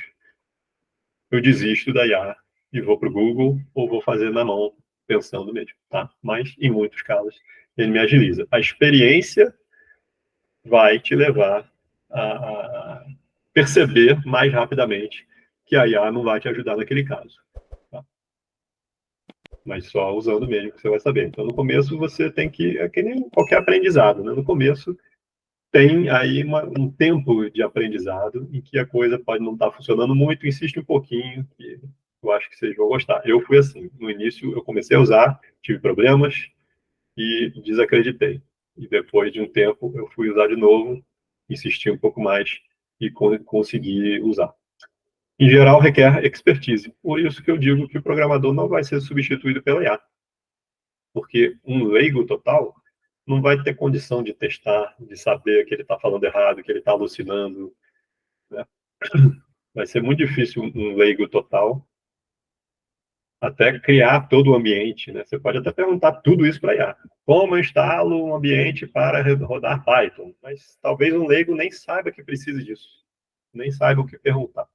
eu desisto da IA e vou para o Google ou vou fazer na mão, pensando mesmo, tá? Mas, em muitos casos, ele me agiliza. A experiência vai te levar a perceber mais rapidamente que a IA não vai te ajudar naquele caso. Tá? Mas só usando mesmo que você vai saber. Então, no começo, você tem que... É que nem qualquer aprendizado, né? No começo, tem aí um tempo de aprendizado em que a coisa pode não estar funcionando muito, insiste um pouquinho, que eu acho que vocês vão gostar. Eu fui assim, no início eu comecei a usar, tive problemas e desacreditei. E depois de um tempo eu fui usar de novo, insisti um pouco mais e consegui usar. em geral, requer expertise. Por isso que eu digo que o programador não vai ser substituído pela IA. Porque um leigo total não vai ter condição de testar, de saber que ele está falando errado, que ele está alucinando, né? Vai ser muito difícil um leigo total até criar todo o ambiente, né? Você pode até perguntar tudo isso para a IA. Como eu instalo um ambiente para rodar Python? Mas talvez um leigo nem saiba que precise disso, nem saiba o que perguntar.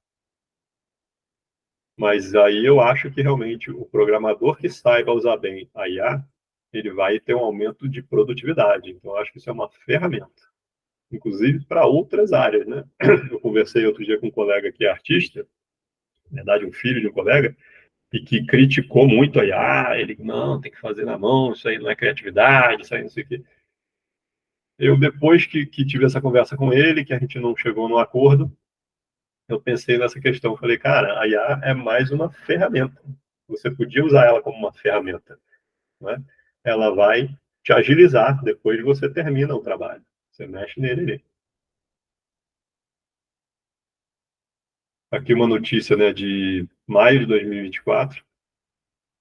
Mas aí eu acho que realmente o programador que saiba usar bem a IA, ele vai ter um aumento de produtividade. Então, eu acho que isso é uma ferramenta, inclusive para outras áreas, né? Eu conversei outro dia com um colega que é artista, na verdade, um filho de um colega, e que criticou muito a IA. Ele, não, tem que fazer na mão, isso aí não é criatividade, isso aí não sei o quê. Eu, depois que tive essa conversa com ele, que a gente não chegou num acordo, eu pensei nessa questão. Falei, cara, a IA é mais uma ferramenta. Você podia usar ela como uma ferramenta, né? Ela vai te agilizar depois que você termina o trabalho. Você mexe nele. Aqui uma notícia, né, de maio de 2024.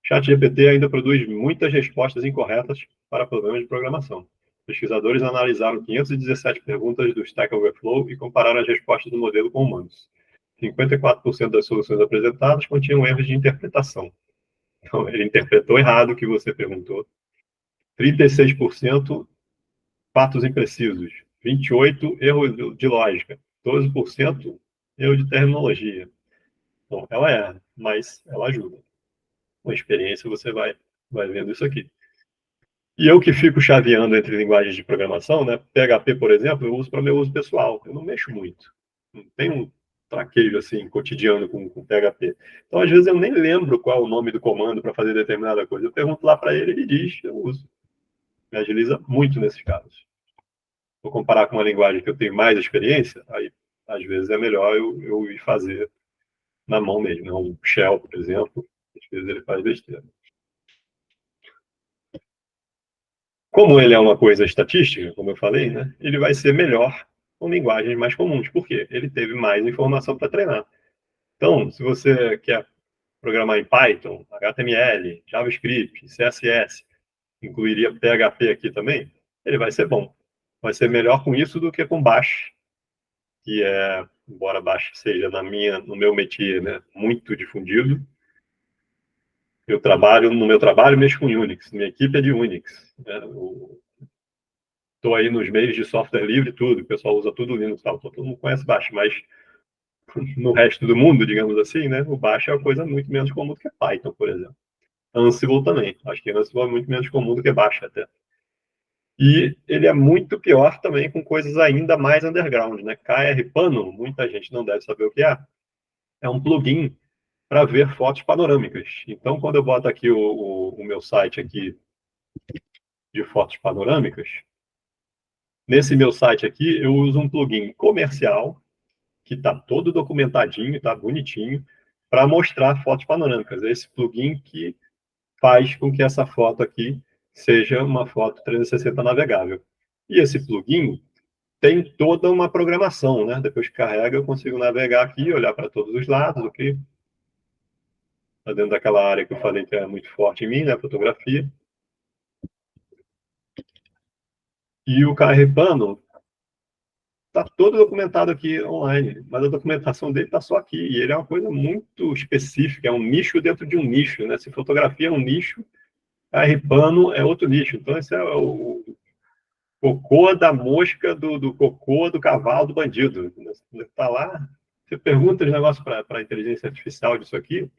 ChatGPT ainda produz muitas respostas incorretas para problemas de programação. Pesquisadores analisaram 517 perguntas do Stack Overflow e compararam as respostas do modelo com humanos. 54% das soluções apresentadas continham erros de interpretação. Então, ele interpretou errado o que você perguntou. 36% fatos imprecisos. 28% erro de lógica. 12% erro de terminologia. Então, ela erra, mas ela ajuda. Com a experiência, você vai vendo isso aqui. E eu que fico chaveando entre linguagens de programação, né? PHP, por exemplo, eu uso para meu uso pessoal. Eu não mexo muito. Não tenho um traquejo assim cotidiano com PHP. Então, às vezes, eu nem lembro qual é o nome do comando para fazer determinada coisa. Eu pergunto lá para ele, ele diz, eu uso. Me agiliza muito nesses casos. Vou comparar com uma linguagem que eu tenho mais experiência, aí às vezes é melhor eu ir fazer na mão mesmo. Né? Um shell, por exemplo, às vezes ele faz besteira. Como ele é uma coisa estatística, como eu falei, né, ele vai ser melhor com linguagens mais comuns. Por quê? Ele teve mais informação para treinar. Então, se você quer programar em Python, HTML, JavaScript, CSS, incluiria PHP aqui também, ele vai ser bom. Vai ser melhor com isso do que com Bash, que é, embora Bash seja no meu métier, né, muito difundido. No meu trabalho, mexo com Unix. Minha equipe é de Unix. Né? Estou aí nos meios de software livre, tudo, o pessoal usa tudo Linux, tal, todo mundo conhece Bash, mas no resto do mundo, digamos assim, né, o Bash é uma coisa muito menos comum do que Python, por exemplo. Ansible também, acho que Ansible é muito menos comum do que Bash até. E ele é muito pior também com coisas ainda mais underground, né? KRPano, muita gente não deve saber o que é. É um plugin para ver fotos panorâmicas. Então, quando eu boto aqui o meu site aqui de fotos panorâmicas, nesse meu site aqui eu uso um plugin comercial que está todo documentadinho, está bonitinho, para mostrar fotos panorâmicas. Esse plugin que faz com que essa foto aqui seja uma foto 360 navegável. E esse plugin tem toda uma programação, né? Depois que carrega, eu consigo navegar aqui, olhar para todos os lados, ok? Está dentro daquela área que eu falei que é muito forte em mim, né? Fotografia. E o Carrepano está todo documentado aqui online, mas a documentação dele está só aqui. E ele é uma coisa muito específica, é um nicho dentro de um nicho, né? Se fotografia é um nicho, Carrepano é outro nicho. Então, esse é o cocô da mosca do cocô do cavalo do bandido. Está lá, você pergunta os negócios para a inteligência artificial disso aqui,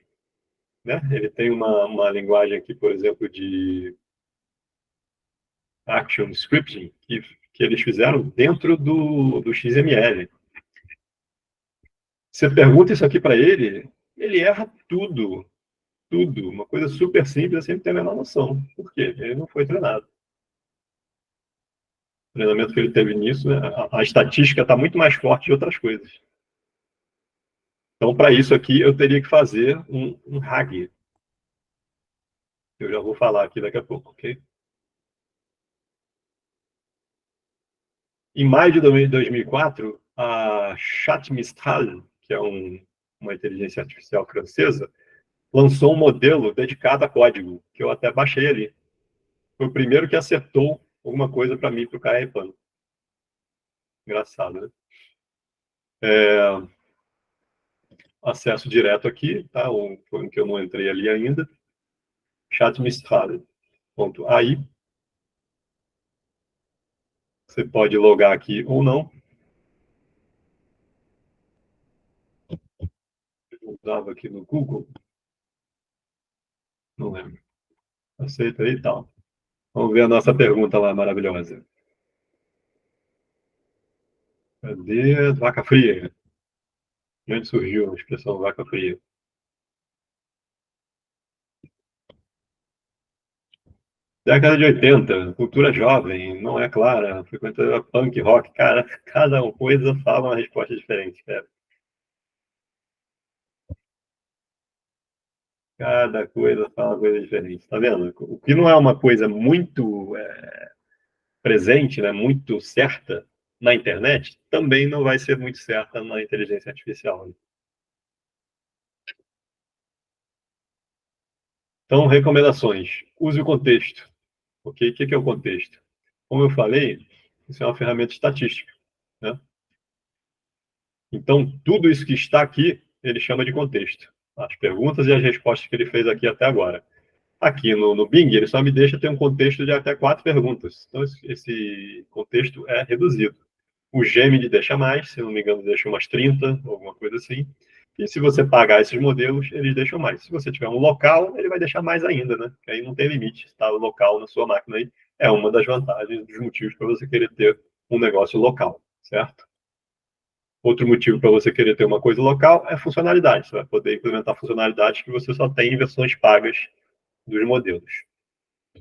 né? Ele tem uma linguagem aqui, por exemplo, de action scripting, que eles fizeram dentro do XML. Você pergunta isso aqui para ele, ele erra tudo, tudo. Uma coisa super simples, assim, não tem a menor noção. Por quê? Ele não foi treinado. O treinamento que ele teve nisso, né, a estatística está muito mais forte de outras coisas. Então, para isso aqui, eu teria que fazer um RAG. Eu já vou falar aqui daqui a pouco, ok? Em maio de 2004, a Chat Mistral, que é uma inteligência artificial francesa, lançou um modelo dedicado a código, que eu até baixei ali. Foi o primeiro que acertou alguma coisa para mim, para o Carrepano. Engraçado, né? Acesso direto aqui, tá? Foi um que eu não entrei ali ainda. Chatmistral.ai. Você pode logar aqui ou não. Eu usava aqui no Google. Não lembro. Aceita aí e tal. Vamos ver a nossa pergunta lá, maravilhosa. Cadê? Vaca fria. De onde surgiu a expressão vaca fria? Década de 80, cultura jovem, não é clara, frequentadora punk rock, cara, cada coisa fala uma resposta diferente, cara. Cada coisa fala uma coisa diferente, tá vendo? O que não é uma coisa muito presente, né, muito certa na internet, também não vai ser muito certa na inteligência artificial. Né? Então, recomendações. Use o contexto. Ok? O que é o contexto? Como eu falei, isso é uma ferramenta estatística. Né? Então, tudo isso que está aqui, ele chama de contexto. As perguntas e as respostas que ele fez aqui até agora. Aqui no Bing, ele só me deixa ter um contexto de até 4 perguntas. Então, esse contexto é reduzido. O Gemini deixa mais, se não me engano, deixa umas 30, alguma coisa assim. E se você pagar esses modelos, eles deixam mais. Se você tiver um local, ele vai deixar mais ainda, né? Porque aí não tem limite. Está o local na sua máquina aí. É uma das vantagens, dos motivos para você querer ter um negócio local, certo? Outro motivo para você querer ter uma coisa local é funcionalidade. Você vai poder implementar funcionalidades que você só tem em versões pagas dos modelos.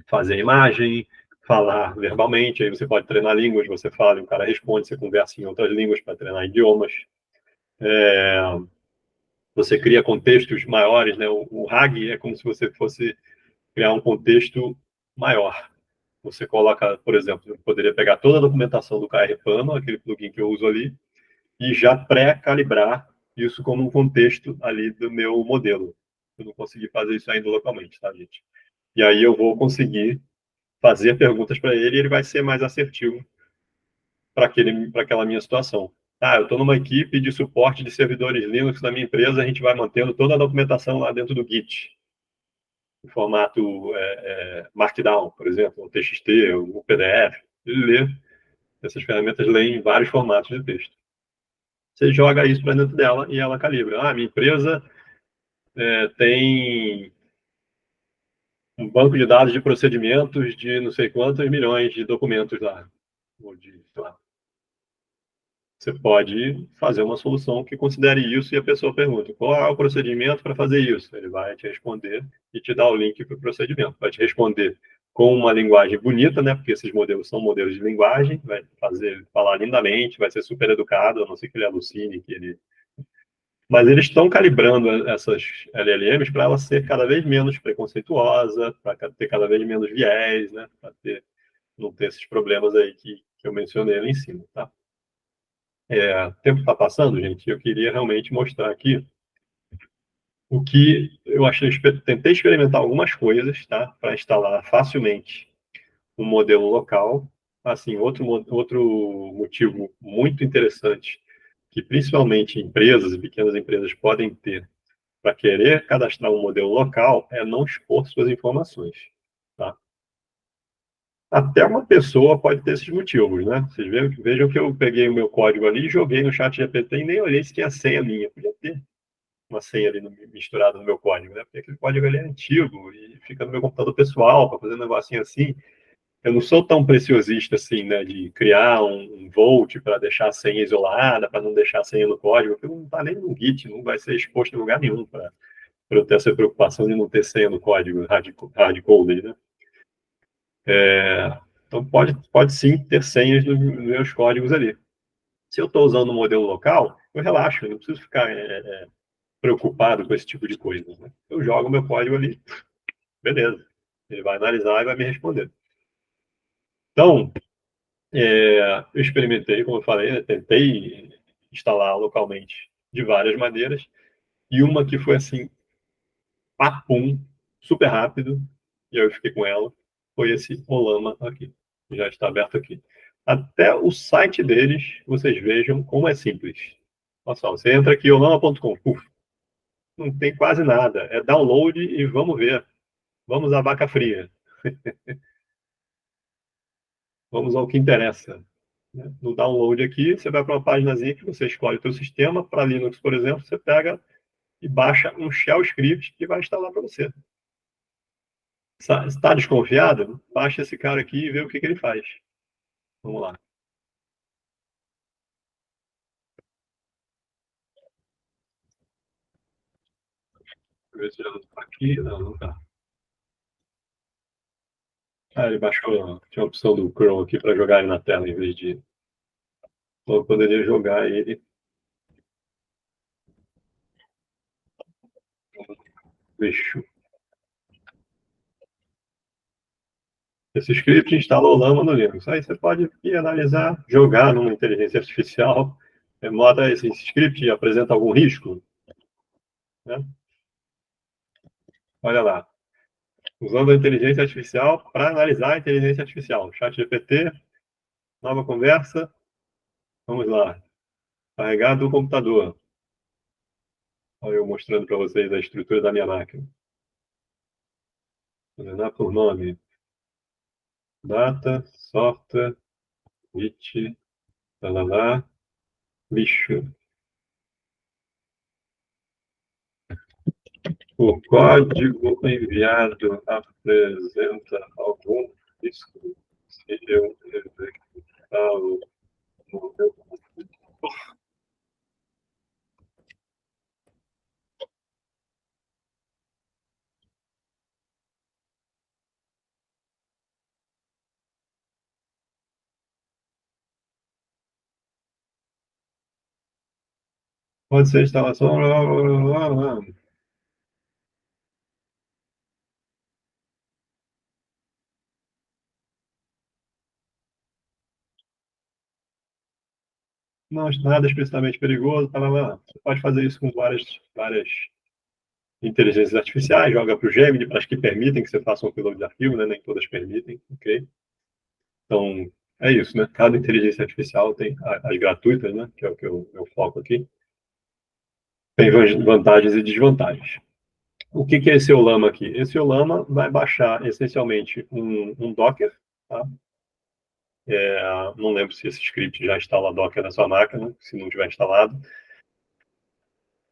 Fazer imagem, falar verbalmente, aí você pode treinar línguas, você fala e o cara responde, você conversa em outras línguas para treinar idiomas. Você cria contextos maiores, né? O RAG é como se você fosse criar um contexto maior. Você coloca, por exemplo, eu poderia pegar toda a documentação do KR-Plano, aquele plugin que eu uso ali, e já pré-calibrar isso como um contexto ali do meu modelo. Eu não consegui fazer isso ainda localmente, tá, gente? E aí eu vou conseguir fazer perguntas para ele e ele vai ser mais assertivo para aquela minha situação. Ah, eu estou numa equipe de suporte de servidores Linux da minha empresa, a gente vai mantendo toda a documentação lá dentro do Git, em formato Markdown, por exemplo, o TXT, o PDF. Ele lê, essas ferramentas leem vários formatos de texto. Você joga isso para dentro dela e ela calibra. Ah, minha empresa tem um banco de dados de procedimentos de não sei quantos milhões de documentos lá. Ou de, sei lá. Você pode fazer uma solução que considere isso e a pessoa pergunta qual é o procedimento para fazer isso. Ele vai te responder e te dar o link para o procedimento. Vai te responder com uma linguagem bonita, né? Porque esses modelos são modelos de linguagem, vai falar lindamente, vai ser super educado, a não ser que ele alucine, que ele... Mas eles estão calibrando essas LLMs para ela ser cada vez menos preconceituosa, para ter cada vez menos viés, né? Para não ter esses problemas aí que eu mencionei ali em cima, tá? O tempo está passando, gente, eu queria realmente mostrar aqui o que eu achei, tentei experimentar algumas coisas, tá, para instalar facilmente um modelo local. Assim, outro motivo muito interessante que principalmente empresas e pequenas empresas podem ter para querer cadastrar um modelo local é não expor suas informações, tá? Até uma pessoa pode ter esses motivos, né? Vocês vejam que eu peguei o meu código ali, joguei no chat GPT e nem olhei se tinha senha minha. Podia ter uma senha ali misturada no meu código, né? Porque aquele código ali é antigo e fica no meu computador pessoal para fazer um negocinho assim. Eu não sou tão preciosista assim, né? De criar um Vault para deixar a senha isolada, para não deixar a senha no código, porque não está nem no Git, não vai ser exposto em lugar nenhum para eu ter essa preocupação de não ter senha no código hard-coded, né? Então, pode sim ter senhas nos meus códigos ali. Se eu estou usando um modelo local, eu relaxo, eu não preciso ficar preocupado com esse tipo de coisa. Né? Eu jogo meu código ali, beleza. Ele vai analisar e vai me responder. Então, eu experimentei, como eu falei, né? Tentei instalar localmente de várias maneiras. e uma que foi assim, papum, super rápido, e eu fiquei com ela, foi esse Olama aqui, que já está aberto aqui. Até o site deles, vocês vejam como é simples. Olha só, você entra aqui, olama.com, não tem quase nada, é download e vamos ver. Vamos à vaca fria. Vamos ao que interessa. No download aqui, você vai para uma páginazinha que você escolhe o seu sistema. Para Linux, por exemplo, você pega e baixa um shell script que vai instalar para você. Está desconfiado? Baixa esse cara aqui e vê o que ele faz. Vamos lá. Deixa eu ver se já não está aqui. Não, não está. Ah, ele baixou. Tinha a opção do Chrome aqui para jogar ele na tela em vez de. Então, eu poderia jogar ele. Bicho. Esse script instala o Llama no Linux. Aí você pode ir analisar, jogar numa inteligência artificial. Moda esse script apresenta algum risco? Né? Olha lá. Usando a inteligência artificial para analisar a inteligência artificial. ChatGPT, nova conversa. Vamos lá. Carregar do computador. Olha eu mostrando para vocês a estrutura da minha máquina. Ordenar por nome. Data, software, bit, lá, bicho. O código enviado apresenta algum risco se eu executá-lo no meu computador? Pode ser instalação. Não, nada explicitamente perigoso. Você pode fazer isso com várias inteligências artificiais, joga para o Gemini, para as que permitem que você faça um upload de arquivo, né? Nem todas permitem, ok? Então, é isso, né? Cada inteligência artificial tem as gratuitas, né? Que é o que eu foco aqui. Tem vantagens e desvantagens. O que é esse Olama aqui? Esse Olama vai baixar essencialmente um Docker, tá? Não lembro se esse script já instala Docker na sua máquina, se não tiver instalado.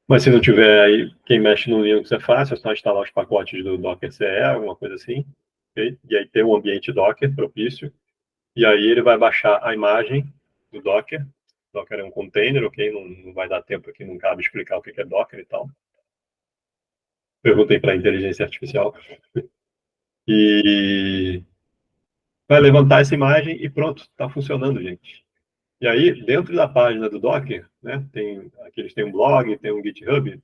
Mas se não tiver, aí quem mexe no Linux é fácil, é só instalar os pacotes do Docker CE, alguma coisa assim. Okay? E aí tem um ambiente Docker propício. E aí ele vai baixar a imagem do Docker. Docker é um container, ok? Não vai dar tempo aqui, não cabe explicar o que é Docker e tal. Perguntei para a inteligência artificial. E vai levantar essa imagem e pronto, está funcionando, gente. E aí, dentro da página do Docker, né, aqui eles têm um blog, tem um GitHub.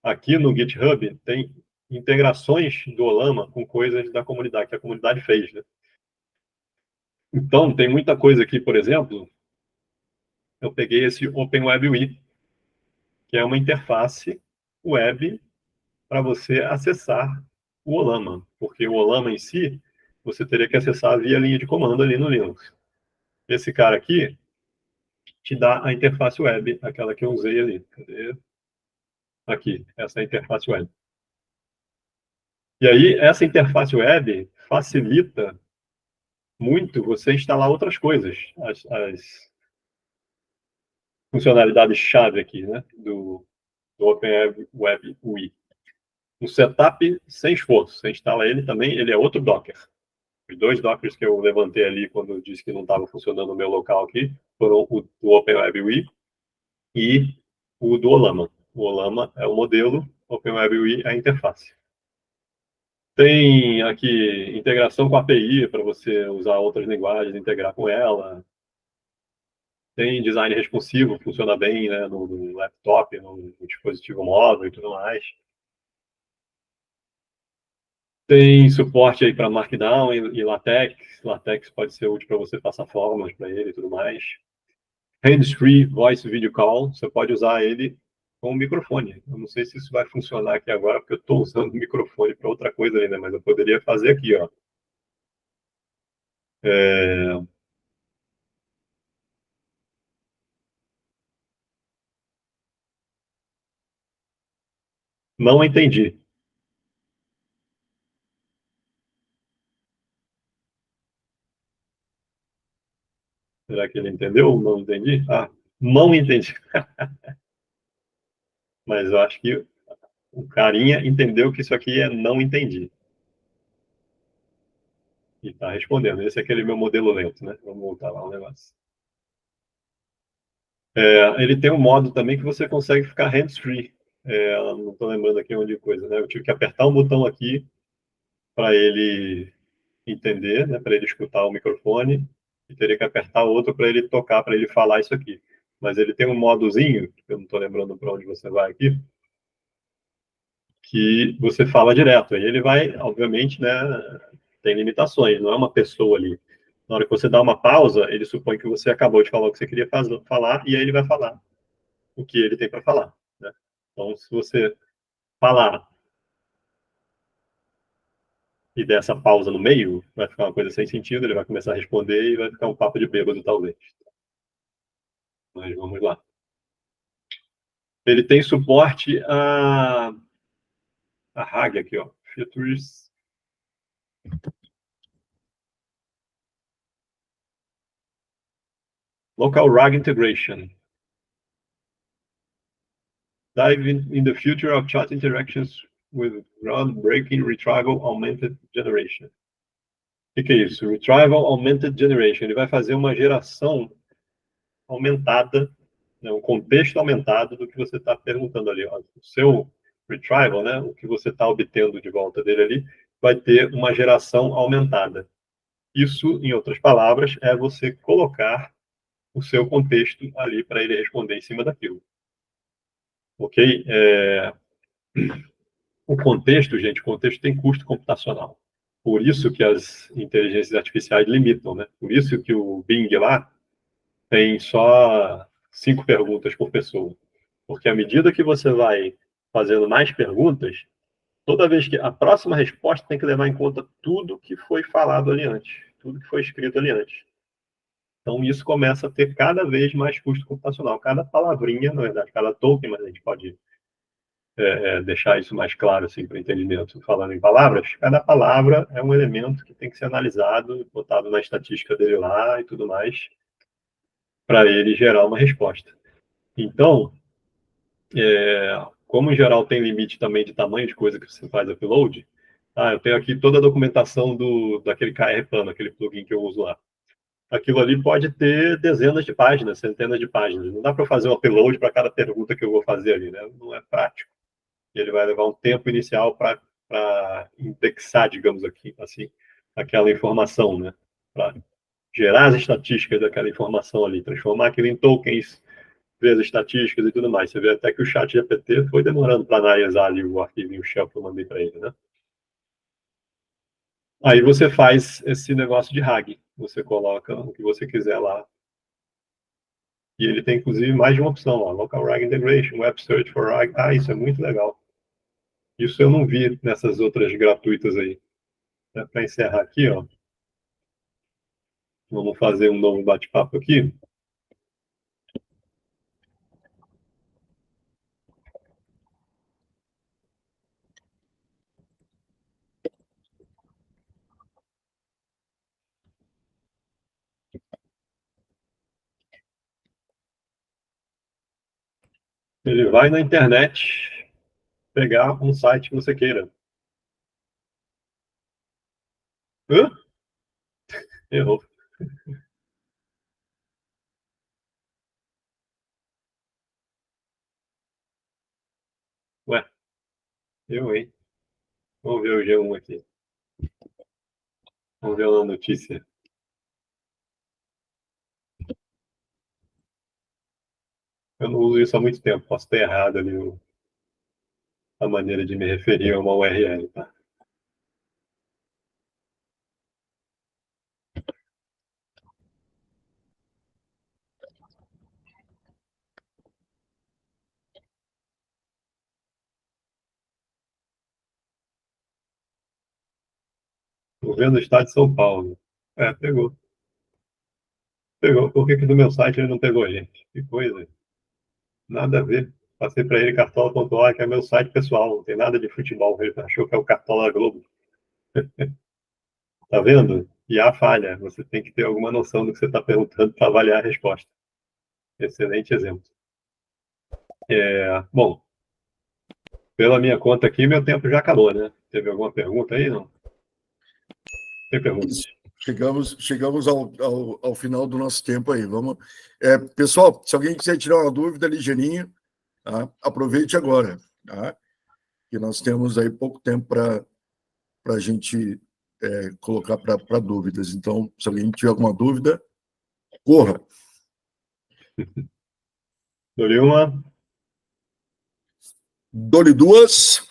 Aqui no GitHub tem integrações do Olama com coisas da comunidade, que a comunidade fez, né? Então, tem muita coisa aqui, por exemplo, eu peguei esse OpenWebUI, que é uma interface web para você acessar o Olama, porque o Olama em si, você teria que acessar via linha de comando ali no Linux. Esse cara aqui te dá a interface web, aquela que eu usei ali. Cadê? Aqui, essa é a interface web. E aí, essa interface web facilita muito você instalar outras coisas, as funcionalidades-chave aqui, né, do OpenWeb UI. Um setup sem esforço, você instala ele também, ele é outro Docker. Os dois Dockers que eu levantei ali quando eu disse que não estava funcionando no meu local aqui foram o do OpenWeb UI e o do Olama. O Olama é o modelo, o OpenWeb UI é a interface. Tem aqui integração com a API para você usar outras linguagens, integrar com ela. Tem design responsivo, funciona bem, né, no laptop, no dispositivo móvel e tudo mais. Tem suporte aí para Markdown e LaTeX. LaTeX pode ser útil para você passar fórmulas para ele e tudo mais. Hands-free Voice Video Call. Você pode usar ele com o microfone. Eu não sei se isso vai funcionar aqui agora, porque eu estou usando o microfone para outra coisa ainda, mas eu poderia fazer aqui, ó. Não entendi. Será que ele entendeu? Não entendi? Ah, não entendi. Mas eu acho que o carinha entendeu que isso aqui é não entendi. E está respondendo. Esse é aquele meu modelo lento, né? Vamos voltar lá o negócio. Ele tem um modo também que você consegue ficar hands-free. Não estou lembrando aqui onde coisa, né? Eu tive que apertar um botão aqui para ele entender, né? Para ele escutar o microfone, e teria que apertar outro para ele tocar, para ele falar isso aqui. Mas ele tem um modozinho, que eu não estou lembrando para onde você vai aqui, que você fala direto. Aí ele vai, obviamente, né? Tem limitações, não é uma pessoa ali. Na hora que você dá uma pausa, ele supõe que você acabou de falar o que você queria falar, e aí ele vai falar o que ele tem para falar, né? Então, se você falar e der essa pausa no meio, vai ficar uma coisa sem sentido, ele vai começar a responder e vai ficar um papo de bêbado, talvez. Mas vamos lá. Ele tem suporte a RAG aqui, ó. Features. Local RAG integration. Dive in the future of chat interactions with groundbreaking retrieval augmented generation. O que é isso? Retrieval augmented generation. Ele vai fazer uma geração aumentada, né, um contexto aumentado do que você está perguntando ali. Ó. O seu retrieval, né, o que você está obtendo de volta dele ali, vai ter uma geração aumentada. Isso, em outras palavras, é você colocar o seu contexto ali para ele responder em cima daquilo. Ok? O contexto, gente, o contexto tem custo computacional. Por isso que as inteligências artificiais limitam, né? Por isso que o Bing lá tem só 5 perguntas por pessoa. Porque à medida que você vai fazendo mais perguntas, toda vez que a próxima resposta tem que levar em conta tudo que foi falado ali antes, tudo que foi escrito ali antes. Então, isso começa a ter cada vez mais custo computacional. Cada palavrinha, na verdade, cada token, mas a gente pode deixar isso mais claro assim, para o entendimento. Falando em palavras, cada palavra é um elemento que tem que ser analisado, botado na estatística dele lá e tudo mais, para ele gerar uma resposta. Então, como em geral tem limite também de tamanho de coisa que você faz upload, eu tenho aqui toda a documentação daquele KR Plano, aquele plugin que eu uso lá. Aquilo ali pode ter dezenas de páginas, centenas de páginas. Não dá para fazer um upload para cada pergunta que eu vou fazer ali, né? Não é prático. E ele vai levar um tempo inicial para indexar, digamos aqui, assim, aquela informação, né? Para gerar as estatísticas daquela informação ali, transformar aquilo em tokens, ver as estatísticas e tudo mais. Você vê até que o chat GPT foi demorando para analisar ali o arquivinho shell que eu mandei para ele, né? Aí você faz esse negócio de RAG. Você coloca o que você quiser lá. E ele tem, inclusive, mais de uma opção lá. Local RAG Integration, Web Search for RAG. Isso é muito legal. Isso eu não vi nessas outras gratuitas aí. Para encerrar aqui, ó. Vamos fazer um novo bate-papo aqui. Ele vai na internet pegar um site que você queira. Hã? Errou. Ué, eu, hein? Vamos ver o G1 aqui. Vamos ver uma notícia. Eu não uso isso há muito tempo. Posso ter errado ali a maneira de me referir a uma URL, tá? Estou vendo o estado de São Paulo. Pegou. Pegou. Por que do meu site ele não pegou, gente? Que coisa. Nada a ver. Passei para ele cartola.org, que é meu site pessoal. Não tem nada de futebol. Ele achou que é o Cartola Globo. Tá vendo? E há falha. Você tem que ter alguma noção do que você está perguntando para avaliar a resposta. Excelente exemplo. Bom, pela minha conta aqui, meu tempo já acabou, né? Teve alguma pergunta aí? Não? Tem perguntas. Chegamos ao final do nosso tempo aí. Vamos. Pessoal, se alguém quiser tirar uma dúvida ligeirinho, tá? Aproveite agora, tá? Que nós temos aí pouco tempo para a gente colocar para dúvidas. Então, se alguém tiver alguma dúvida, corra. Dou-lhe uma. Dou-lhe duas.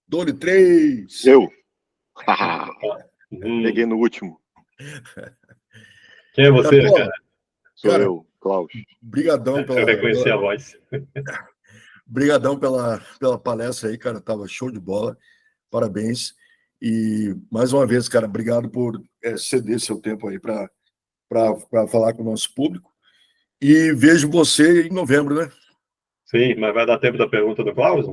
Dou-lhe três. Eu. Hum. Peguei no último. Quem é você, Cartola, cara? Sou cara, eu, Klaus. Brigadão Eu reconheci a voz. Brigadão pela palestra aí, cara. Tava show de bola. Parabéns. E, mais uma vez, cara, obrigado por ceder seu tempo aí para falar com o nosso público. E vejo você em novembro, né? Sim, mas vai dar tempo da pergunta do Klaus?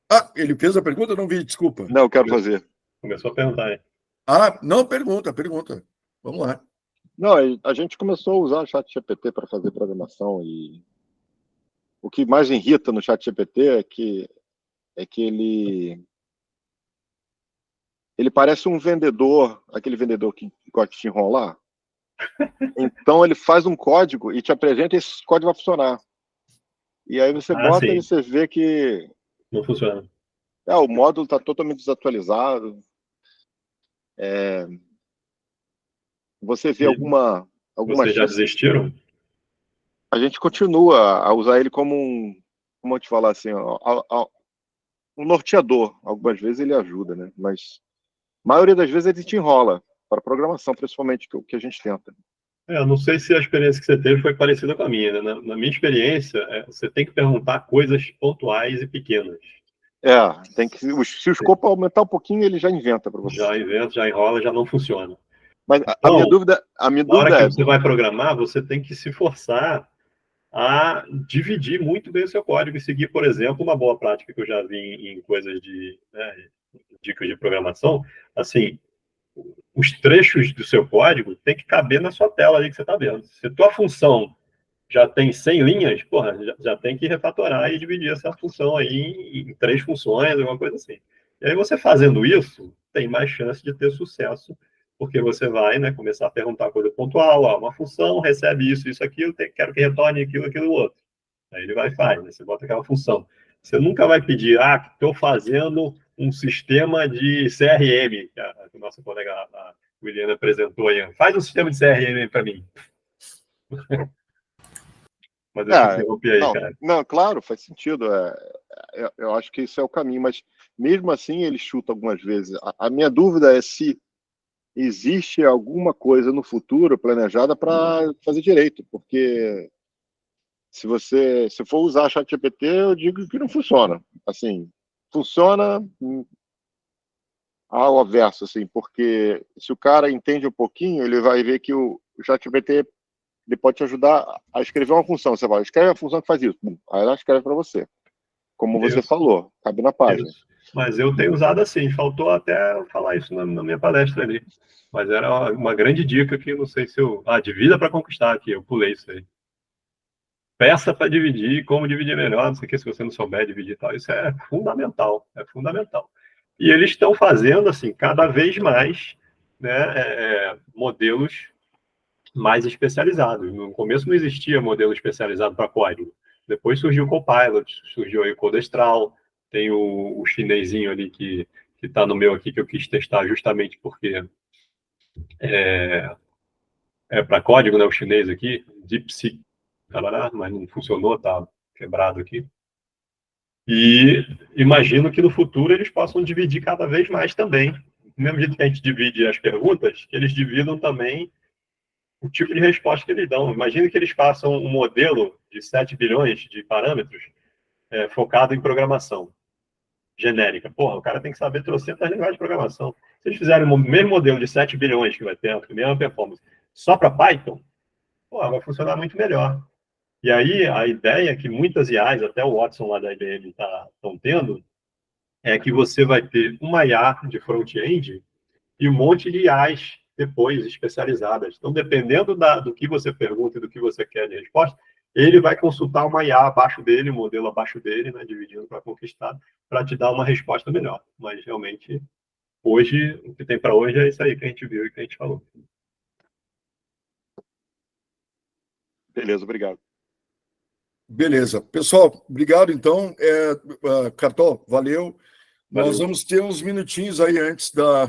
Ah, ele fez a pergunta? Eu não vi, desculpa. Não, eu quero fazer. Começou a perguntar, hein? Ah, não, pergunta. Vamos lá. Não, a gente começou a usar o ChatGPT para fazer programação e o que mais irrita no ChatGPT é que ele parece um vendedor, aquele vendedor que gosta de te enrolar. Então ele faz um código e te apresenta e esse código vai funcionar. E aí você bota sim. e você vê que Não funciona. o módulo está totalmente desatualizado. Você vê alguma Vocês já chance. desistiram? A gente continua a usar ele como como eu te falar assim, um norteador. Algumas vezes ele ajuda, né? Mas a maioria das vezes ele te enrola para programação, principalmente o que a gente tenta. Eu não sei se a experiência que você teve foi parecida com a minha, né? Na minha experiência, você tem que perguntar coisas pontuais e pequenas. Tem que, se o escopo aumentar um pouquinho, ele já inventa para você. Já inventa, já enrola, já não funciona. Mas então, a minha dúvida na hora que você vai programar, você tem que se forçar a dividir muito bem o seu código e seguir, por exemplo, uma boa prática que eu já vi em coisas de dicas de programação. Assim, os trechos do seu código tem que caber na sua tela ali que você está vendo. Se a tua função já tem 100 linhas, porra, já tem que refatorar e dividir essa função aí em 3 funções, alguma coisa assim. E aí você fazendo isso, tem mais chance de ter sucesso, porque você vai, né, começar a perguntar coisa pontual, uma função recebe isso, aquilo, quero que retorne aquilo, outro. Aí ele vai e faz, né? Você bota aquela função. Você nunca vai pedir, estou fazendo um sistema de CRM, que a nossa colega a Williana apresentou aí. Faz um sistema de CRM para mim. Mas eu te interrompi aí, cara. Não, claro, faz sentido. Eu acho que isso é o caminho, mas mesmo assim ele chuta algumas vezes. A minha dúvida é se existe alguma coisa no futuro planejada para fazer direito, porque se for usar ChatGPT, eu digo que não funciona. Assim, funciona ao avesso, assim, porque se o cara entende um pouquinho, ele vai ver que o ChatGPT ele pode te ajudar a escrever uma função. Você vai, escreve a função que faz isso. Aí ela escreve para você. Como você falou, cabe na página. Isso. Mas eu tenho usado assim, faltou até falar isso na minha palestra ali. Mas era uma grande dica que não sei se eu... divida para conquistar aqui, eu pulei isso aí. Peça para dividir, como dividir melhor, não sei o que, se você não souber dividir e tal. Isso é fundamental, E eles estão fazendo, assim, cada vez mais, né, modelos mais especializados. No começo não existia modelo especializado para código. Depois surgiu o Copilot, surgiu aí o Codestral, tem o chinesinho ali que está no meu aqui, que eu quis testar justamente porque é para código, né, o chinês aqui, DeepSeek, mas não funcionou, tá quebrado aqui. E imagino que no futuro eles possam dividir cada vez mais também. Do mesmo jeito que a gente divide as perguntas, que eles dividam também o tipo de resposta que eles dão. Imagina que eles façam um modelo de 7 bilhões de parâmetros focado em programação. genérica. Porra, o cara tem que saber trocentas linguagens de programação. Se eles fizerem o mesmo modelo de 7 bilhões que vai ter, a mesma performance, só para Python, porra, vai funcionar muito melhor. E aí, a ideia que muitas IAs, até o Watson lá da IBM estão tendo, é que você vai ter uma IA de front-end e um monte de IAs depois especializadas. Então, dependendo do que você pergunta e do que você quer de resposta, ele vai consultar uma IA abaixo dele, um modelo abaixo dele, né, dividindo para conquistar, para te dar uma resposta melhor. Mas, realmente, hoje, o que tem para hoje é isso aí que a gente viu e que a gente falou. Beleza, obrigado. Beleza. Pessoal, obrigado, então. Cartol, valeu. Nós vamos ter uns minutinhos aí antes da